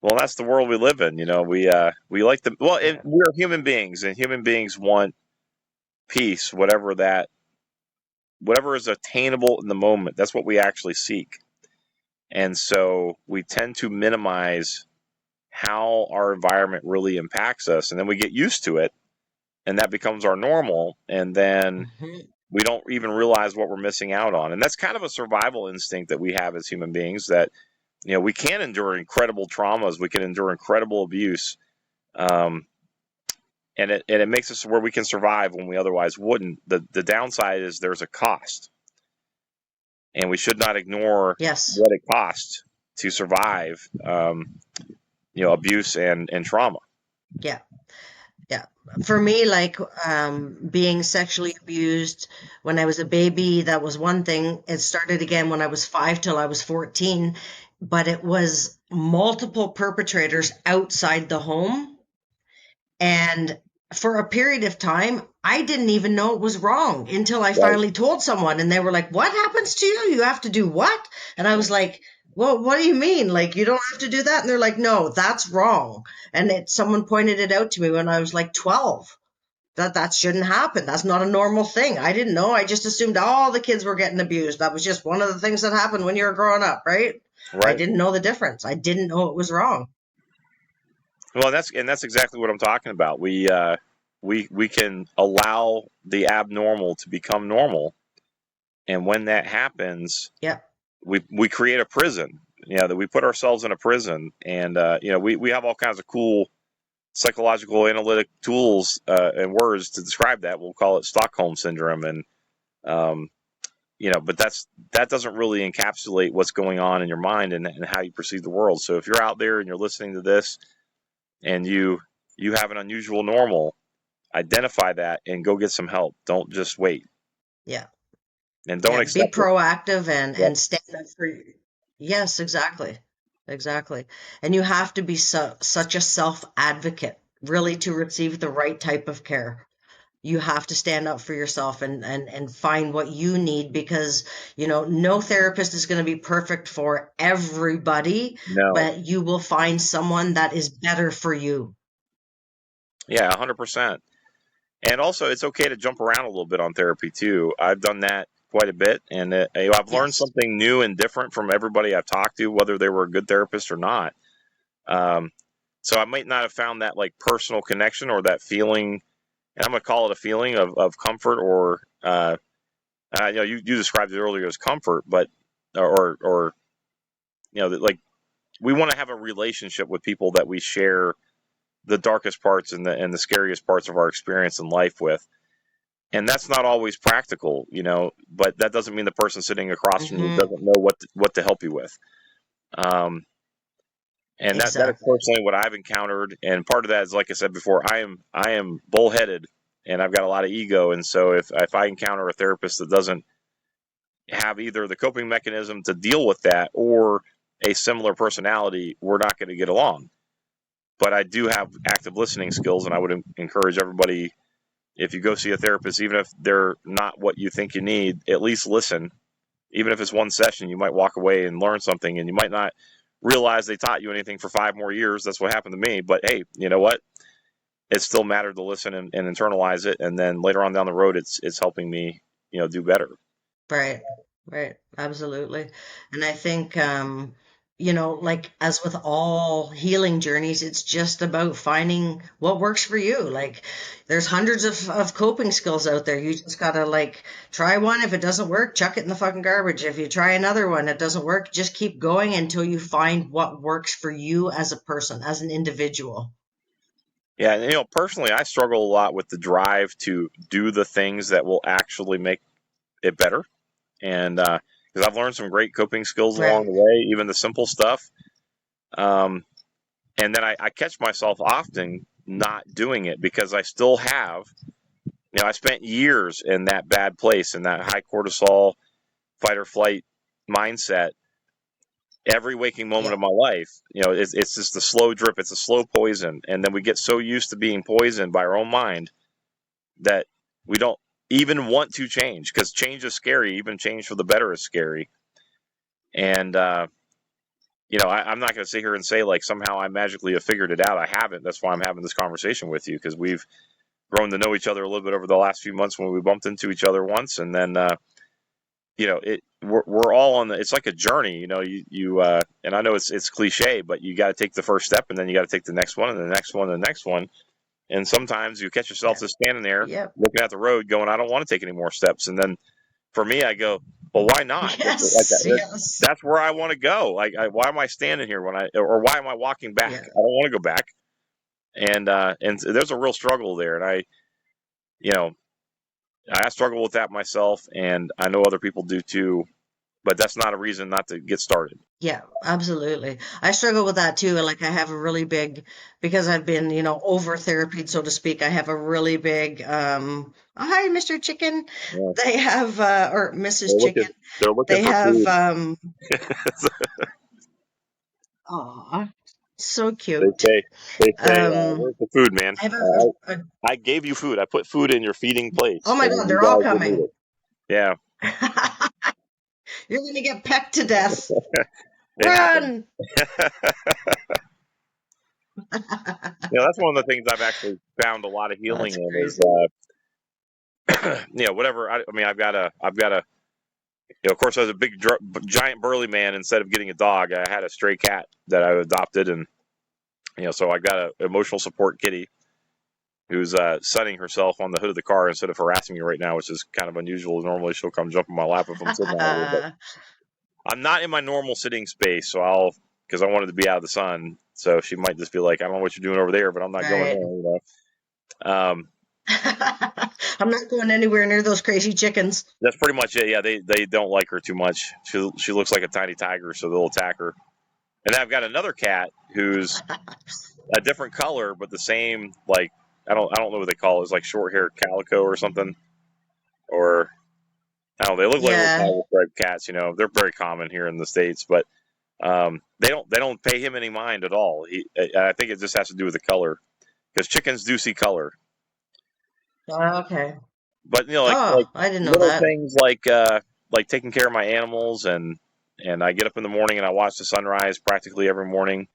Speaker 3: Well, that's the world we live in. We like the, well, and we're human beings, and human beings want peace, whatever is attainable in the moment. That's what we actually seek. And so we tend to minimize how our environment really impacts us. And then we get used to it, and that becomes our normal. And then we don't even realize what we're missing out on. And that's kind of a survival instinct that we have as human beings, that, we can endure incredible traumas. We can endure incredible abuse. And it makes us where we can survive when we otherwise wouldn't. The downside is there's a cost. And we should not ignore what it costs to survive, abuse and trauma.
Speaker 2: Yeah. Yeah. For me, like, being sexually abused when I was a baby, that was one thing. It started again when I was 5 till I was 14, but it was multiple perpetrators outside the home. And for a period of time, I didn't even know it was wrong until I finally told someone, and they were like, what happens to you? You have to do what? And I was like, well, what do you mean? Like, you don't have to do that? And they're like, no, that's wrong. And someone pointed it out to me when I was like 12. That shouldn't happen. That's not a normal thing. I didn't know. I just assumed all the kids were getting abused. That was just one of the things that happened when you were growing up, right? I didn't know the difference. I didn't know it was wrong.
Speaker 3: Well, that's exactly what I'm talking about. We can allow the abnormal to become normal, and when that happens, we create a prison. That we put ourselves in a prison, and we have all kinds of cool psychological analytic tools and words to describe that. We'll call it Stockholm syndrome, and but that doesn't really encapsulate what's going on in your mind and how you perceive the world. So if you're out there and you're listening to this, and you have an unusual normal, identify that and go get some help. Don't just wait.
Speaker 2: Yeah.
Speaker 3: And don't
Speaker 2: accept be proactive and stand up for. Yes, exactly. And you have to be such a self-advocate, really, to receive the right type of care. You have to stand up for yourself and find what you need, because, no therapist is going to be perfect for everybody, but you will find someone that is better for you.
Speaker 3: Yeah, 100%. And also, it's okay to jump around a little bit on therapy too. I've done that quite a bit, and I've learned something new and different from everybody I've talked to, whether they were a good therapist or not. So I might not have found that like personal connection or that feeling, and I'm going to call it a feeling of comfort, or you described it earlier as comfort, but or like, we want to have a relationship with people that we share the darkest parts and the scariest parts of our experience in life with. And that's not always practical, but that doesn't mean the person sitting across from you doesn't know what to help you with. And that is
Speaker 2: Exactly.
Speaker 3: personally what I've encountered. And part of that is, like I said before, I am bullheaded and I've got a lot of ego. And so if I encounter a therapist that doesn't have either the coping mechanism to deal with that or a similar personality, we're not going to get along. But I do have active listening skills, and I would encourage everybody, if you go see a therapist, even if they're not what you think you need, at least listen. Even if it's one session, you might walk away and learn something, and you might not realize they taught you anything for 5 more years. That's what happened to me. But hey, you know what? It still mattered to listen and internalize it, and then later on down the road, it's helping me, do better.
Speaker 2: Right, right, absolutely. And I think, like as with all healing journeys, it's just about finding what works for you. Like there's hundreds of coping skills out there. You just gotta like try one. If it doesn't work, chuck it in the fucking garbage. If you try another one, it doesn't work, just keep going until you find what works for you as a person, as an individual.
Speaker 3: Yeah, and, personally, I struggle a lot with the drive to do the things that will actually make it better. And because I've learned some great coping skills along
Speaker 2: Right.
Speaker 3: the way, even the simple stuff. And then I catch myself often not doing it because I still have, I spent years in that bad place, in that high cortisol, fight or flight mindset every waking moment
Speaker 2: Yeah.
Speaker 3: of my life. It's just a slow drip, it's a slow poison. And then we get so used to being poisoned by our own mind that we don't even want to change, because change is scary. Even change for the better is scary. And, I'm not going to sit here and say like somehow I magically have figured it out. I haven't. That's why I'm having this conversation with you, because we've grown to know each other a little bit over the last few months when we bumped into each other once. And then, we're all on it's like a journey, and I know it's cliche, but you got to take the first step, and then you got to take the next one and the next one and the next one. And sometimes you catch yourself
Speaker 2: Yeah.
Speaker 3: just standing there
Speaker 2: Yep.
Speaker 3: looking at the road going, I don't want to take any more steps. And then for me, I go, well, why not?
Speaker 2: Yes. Yes.
Speaker 3: That's where I want to go. Like, why am I standing here or why am I walking back?
Speaker 2: Yeah.
Speaker 3: I don't want to go back. And there's a real struggle there. And I struggle with that myself, and I know other people do too, but that's not a reason not to get started.
Speaker 2: Yeah, absolutely. I struggle with that too. Like I have a really big, because I've been, over therapied, so to speak, I have a really big, oh, hi, Mr. Chicken.
Speaker 3: Yeah.
Speaker 2: They have, or Mrs.
Speaker 3: They're looking,
Speaker 2: Chicken.
Speaker 3: they're looking
Speaker 2: They
Speaker 3: for
Speaker 2: have,
Speaker 3: food.
Speaker 2: aw, so
Speaker 3: They
Speaker 2: cute.
Speaker 3: say,
Speaker 2: Um,
Speaker 3: where's the food, man?
Speaker 2: I have
Speaker 3: I gave you food. I put food in your feeding
Speaker 2: oh
Speaker 3: plates,
Speaker 2: my
Speaker 3: and
Speaker 2: God,
Speaker 3: you
Speaker 2: they're all
Speaker 3: guys didn't eat
Speaker 2: coming.
Speaker 3: it. Yeah,
Speaker 2: You're gonna get pecked to death.
Speaker 3: it happened.
Speaker 2: Run!
Speaker 3: That's one of the things I've actually found a lot of healing
Speaker 2: That's
Speaker 3: in is,
Speaker 2: crazy.
Speaker 3: whatever. I've got a. Of course, I was a big, giant, burly man. Instead of getting a dog, I had a stray cat that I adopted, and so I got an emotional support kitty who's sunning herself on the hood of the car instead of harassing me right now, which is kind of unusual. Normally, she'll come jump in my lap if I'm sitting out here, but I'm not in my normal sitting space, so because I wanted to be out of the sun, so she might just be like, I don't know what you're doing over there, but I'm not going
Speaker 2: Right.
Speaker 3: there.
Speaker 2: I'm not going anywhere near those crazy chickens.
Speaker 3: That's pretty much it. Yeah, they don't like her too much. She looks like a tiny tiger, so they'll attack her. And then I've got another cat who's a different color, but the same, like, I don't know what they call it. It's like short hair calico or something, or I don't know. They look like little
Speaker 2: Yeah.
Speaker 3: tiger striped cats. They're very common here in the States, but they don't pay him any mind at all. I think it just has to do with the color, because chickens do see color.
Speaker 2: Okay.
Speaker 3: But like
Speaker 2: Oh, I didn't know
Speaker 3: little
Speaker 2: that.
Speaker 3: things like taking care of my animals, and I get up in the morning and I watch the sunrise practically every morning,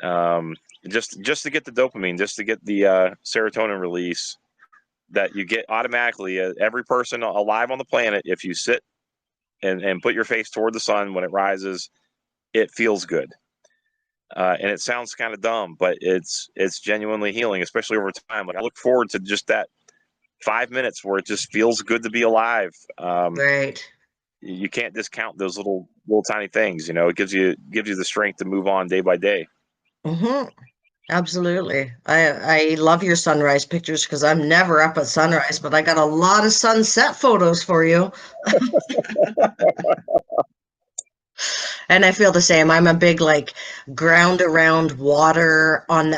Speaker 3: um, just to get the dopamine, just to get the serotonin release that you get automatically. Every person alive on the planet, if you sit and put your face toward the sun when it rises, it feels good. And it sounds kind of dumb, but it's genuinely healing, especially over time. Like, I look forward to just that 5 minutes where it just feels good to be alive.
Speaker 2: Right.
Speaker 3: You can't discount those little tiny things. It gives you the strength to move on day by day.
Speaker 2: Mm-hmm. Absolutely. I love your sunrise pictures because I'm never up at sunrise, but I got a lot of sunset photos for you. And I feel the same. I'm a big like ground around water on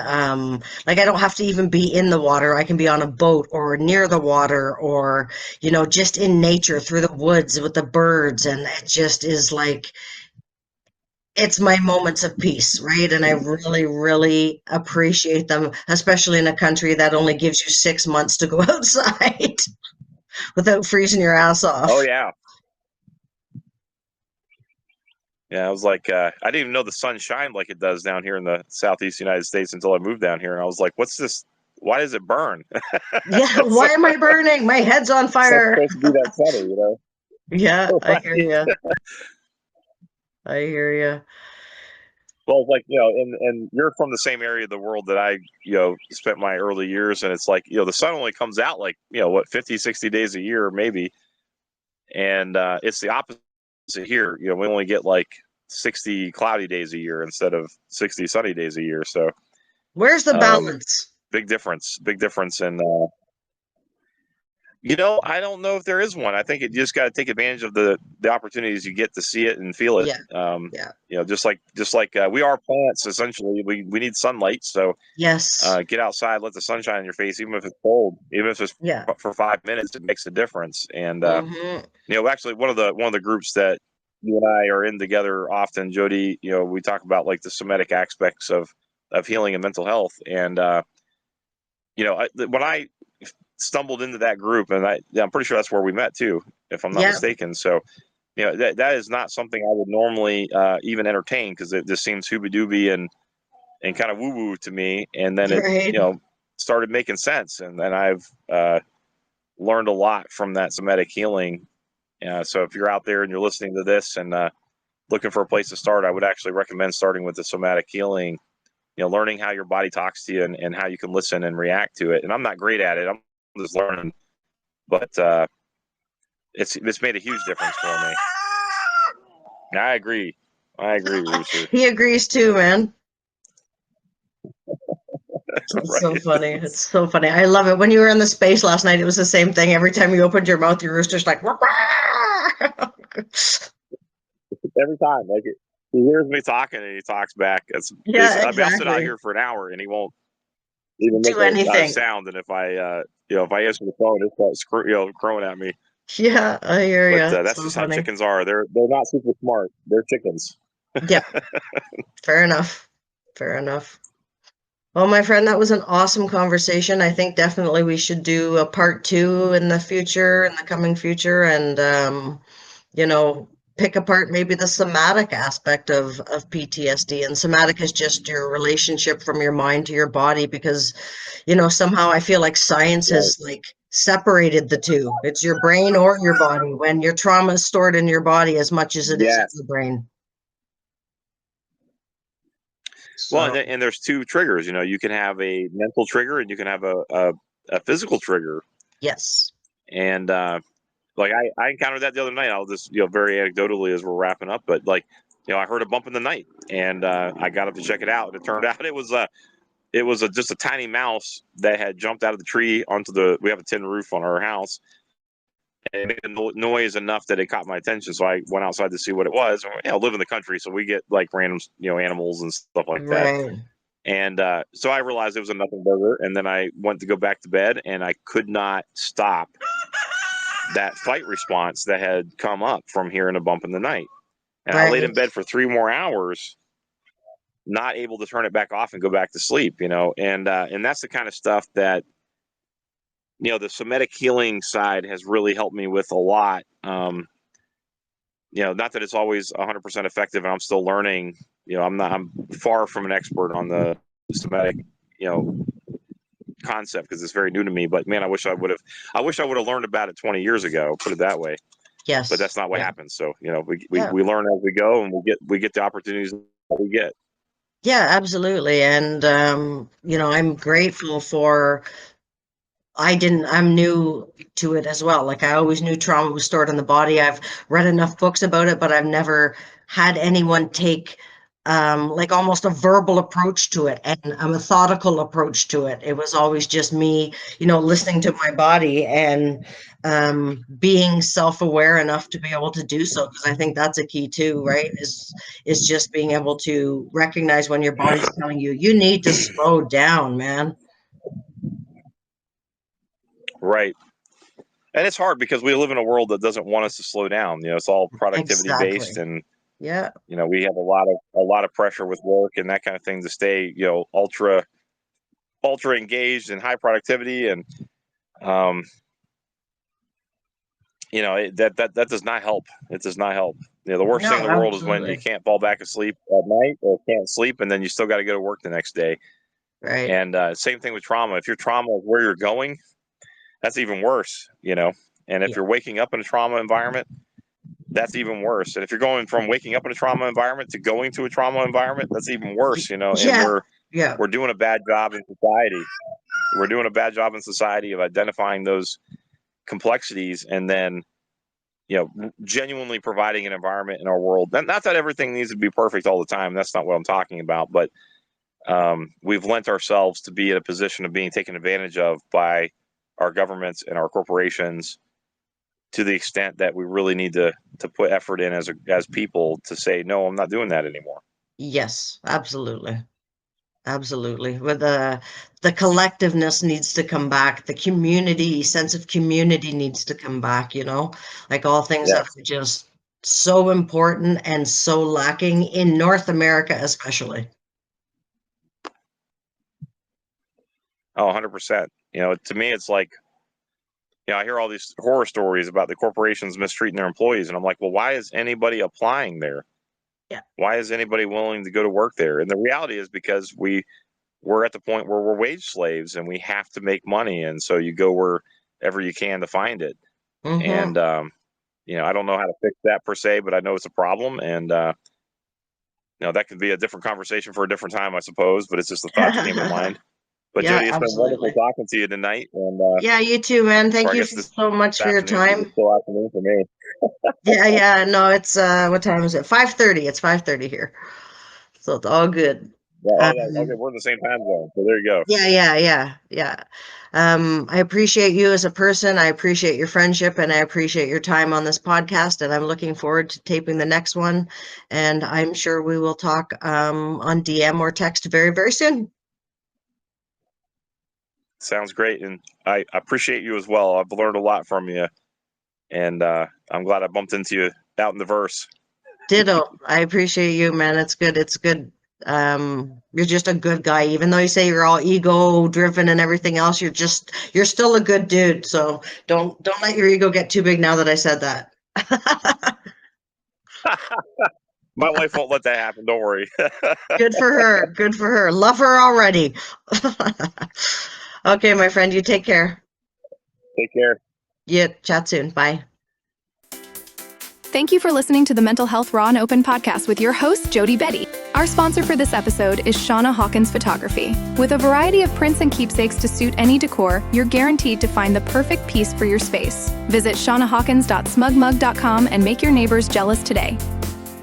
Speaker 2: like I don't have to even be in the water. I can be on a boat or near the water or just in nature through the woods with the birds and it just is like it's my moments of peace, right? And I really, really appreciate them, especially in a country that only gives you 6 months to go outside without freezing your ass
Speaker 3: Oh
Speaker 2: off.
Speaker 3: yeah. Yeah, I was like, I didn't even know the sun shined like it does down here in the southeast United States until I moved down here, and I was like, "What's this? Why does it burn?"
Speaker 2: Yeah,
Speaker 3: it's,
Speaker 2: why am I burning? My head's on
Speaker 3: it's not
Speaker 2: fire.
Speaker 3: supposed to be that sunny, you know?
Speaker 2: Yeah, I
Speaker 3: Right.
Speaker 2: hear you. I hear you.
Speaker 3: Well, it's like, and you're from the same area of the world that I, spent my early years, and it's like, the sun only comes out like, what, 50, 60 days a year, maybe. And it's the opposite here. We only get like 60 cloudy days a year instead of 60 sunny days a year. So,
Speaker 2: Where's the balance?
Speaker 3: big difference in, I don't know if there is one. I think you just got to take advantage of the opportunities you get to see it and feel it.
Speaker 2: Yeah, yeah.
Speaker 3: Just like we are plants. Essentially, we need sunlight. So
Speaker 2: Yes.
Speaker 3: get outside, let the sun shine in your face, even if it's cold, even if it's
Speaker 2: Yeah.
Speaker 3: for 5 minutes, it makes a difference. And
Speaker 2: Hmm.
Speaker 3: actually, one of the groups that you and I are in together often, Jody, we talk about like the somatic aspects of healing and mental health. And when I stumbled into that group, and I'm pretty sure that's where we met too, if I'm not
Speaker 2: Yeah.
Speaker 3: mistaken. So, that is not something I would normally even entertain because it just seems hooby dooby and kind of woo woo to me. And then it,
Speaker 2: Right.
Speaker 3: started making sense. And then I've learned a lot from that somatic healing. So if you're out there and you're listening to this and looking for a place to start, I would actually recommend starting with the somatic healing. Learning how your body talks to you and how you can listen and react to it. And I'm not great at it. I'm just learning, but it's made a huge difference for me. I agree. Rooster.
Speaker 2: He agrees too, man. It's so
Speaker 3: Right.
Speaker 2: funny. It's so funny. I love it. When you were in the space last night, it was the same thing. Every time you opened your mouth, your rooster's like, "Wah, wah."
Speaker 3: Every time, like he hears me talking and he talks back. It's
Speaker 2: Yeah,
Speaker 3: basically. I mean, I'll sit out
Speaker 2: exactly.
Speaker 3: here for an hour and he won't even make
Speaker 2: Do
Speaker 3: a
Speaker 2: anything.
Speaker 3: sound. And if I answer the phone, it starts crowing at me.
Speaker 2: Yeah, I hear
Speaker 3: But
Speaker 2: you.
Speaker 3: that's
Speaker 2: So
Speaker 3: just how
Speaker 2: funny.
Speaker 3: chickens are. They're not super smart. They're chickens.
Speaker 2: Yeah, fair enough. Fair enough. Well, my friend, that was an awesome conversation. I think definitely we should do a part two in the future, in the coming future, and you know, pick apart maybe the somatic aspect of PTSD. And somatic is just your relationship from your mind to your body because, somehow I feel like science
Speaker 3: Right.
Speaker 2: has like separated the two. It's your brain or your body when your trauma is stored in your body as much as it is in
Speaker 3: Yes.
Speaker 2: the brain.
Speaker 3: Well,
Speaker 2: So,
Speaker 3: and there's two triggers. You can have a mental trigger and you can have a physical trigger.
Speaker 2: yes.
Speaker 3: And like I encountered that the other night. I'll just very anecdotally as we're wrapping up, but like I heard a bump in the night and I got up to check it out, and it turned out it was just a tiny mouse that had jumped out of the tree onto we have a tin roof on our house, and it made a noise enough that it caught my attention. So I went outside to see what it was. I live in the country, so we get like random animals and stuff like that.
Speaker 2: Right.
Speaker 3: And so I realized it was a nothing burger, and then I went to go back to bed, and I could not stop that fight response that had come up from hearing a bump in the night. And I laid in
Speaker 2: Right.
Speaker 3: bed for 3 more hours, not able to turn it back off and go back to sleep, and that's the kind of stuff that, the somatic healing side has really helped me with a lot. Not that it's always 100% effective and I'm still learning, I'm far from an expert on the somatic, concept because it's very new to me, but man, I wish I would have learned about it 20 years ago, put it that way. But
Speaker 2: Yes.
Speaker 3: that's not what
Speaker 2: Yeah.
Speaker 3: happens. So
Speaker 2: Yeah.
Speaker 3: we learn as we go, and we get the opportunities that we get.
Speaker 2: Yeah, absolutely. And I'm grateful for I'm new to it as well. Like I always knew trauma was stored in the body. I've read enough books about it, but I've never had anyone take like almost a verbal approach to it and a methodical approach to it. It was always just me, listening to my body and being self-aware enough to be able to do so. Because I think that's a key too, right? Is just being able to recognize when your body's telling you, you need to slow down, man.
Speaker 3: Right. And it's hard because we live in a world that doesn't want us to slow down. It's all productivity based, and
Speaker 2: yeah,
Speaker 3: we have a lot of pressure with work and that kind of thing to stay, ultra engaged and high productivity, and that does not help. It does not help. The worst thing in the world is when you can't fall back asleep at night or can't sleep, and then you still got to go to work the next day.
Speaker 2: Right.
Speaker 3: And same thing with trauma. If your trauma is where you're going, that's even worse. And if you're waking up in a trauma environment, that's even worse. And if you're going from waking up in a trauma environment to going to a trauma environment, that's even worse. And we're doing a bad job in society. We're doing a bad job in society of identifying those complexities and then, genuinely providing an environment in our world. Not that everything needs to be perfect all the time. That's not what I'm talking about. But we've lent ourselves to be in a position of being taken advantage of by our governments and our corporations, to the extent that we really need to put effort in as people to say, no, I'm not doing that anymore.
Speaker 2: Yes, absolutely. Absolutely. With the collectiveness needs to come back. The sense of community needs to come back, like all things that are just so important and so lacking in North America, especially.
Speaker 3: Oh, 100%. To me, it's like, I hear all these horror stories about the corporations mistreating their employees. And I'm like, well, why is anybody applying there?
Speaker 2: Yeah.
Speaker 3: Why is anybody willing to go to work there? And the reality is because we're at the point where we're wage slaves and we have to make money. And so you go wherever you can to find it.
Speaker 2: Mm-hmm.
Speaker 3: And, I don't know how to fix that per se, but I know it's a problem. And, that could be a different conversation for a different time, I suppose. But it's just the thought that came to mind. But
Speaker 2: yeah,
Speaker 3: Jody, it's been wonderful talking to you tonight. And
Speaker 2: yeah, you too, man. Thank you so much for your time.
Speaker 3: It's still afternoon for me.
Speaker 2: yeah. No, it's what time is it? 5:30. It's 5:30 here, so it's all good.
Speaker 3: Yeah, okay, we're in the same time zone, so there you go.
Speaker 2: Yeah. I appreciate you as a person. I appreciate your friendship, and I appreciate your time on this podcast. And I'm looking forward to taping the next one. And I'm sure we will talk on DM or text very, very soon.
Speaker 3: Sounds great, and I appreciate you as well. I've learned a lot from you, and I'm glad I bumped into you out in the verse.
Speaker 2: Ditto. I appreciate you, man. It's good. It's good. You're just a good guy. Even though you say you're all ego driven and everything else, you're still a good dude. So don't let your ego get too big now that I said that.
Speaker 3: My wife won't let that happen. Don't worry.
Speaker 2: Good for her. Good for her. Love her already. Okay, my friend, you take care.
Speaker 3: Take care.
Speaker 2: Yeah, chat soon. Bye.
Speaker 1: Thank you for listening to the Mental Health Raw and Open podcast with your host, Jody Betty. Our sponsor for this episode is Shawn Hawkins Photography. With a variety of prints and keepsakes to suit any decor, you're guaranteed to find the perfect piece for your space. Visit shawnahawkins.smugmug.com and make your neighbors jealous today.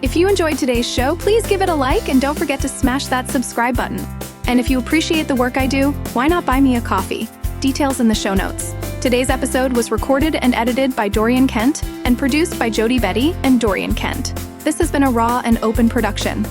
Speaker 1: If you enjoyed today's show, please give it a like and don't forget to smash that subscribe button. And if you appreciate the work I do, why not buy me a coffee? Details in the show notes. Today's episode was recorded and edited by Dorian Kent and produced by Jody Betty and Dorian Kent. This has been a Raw and Open production.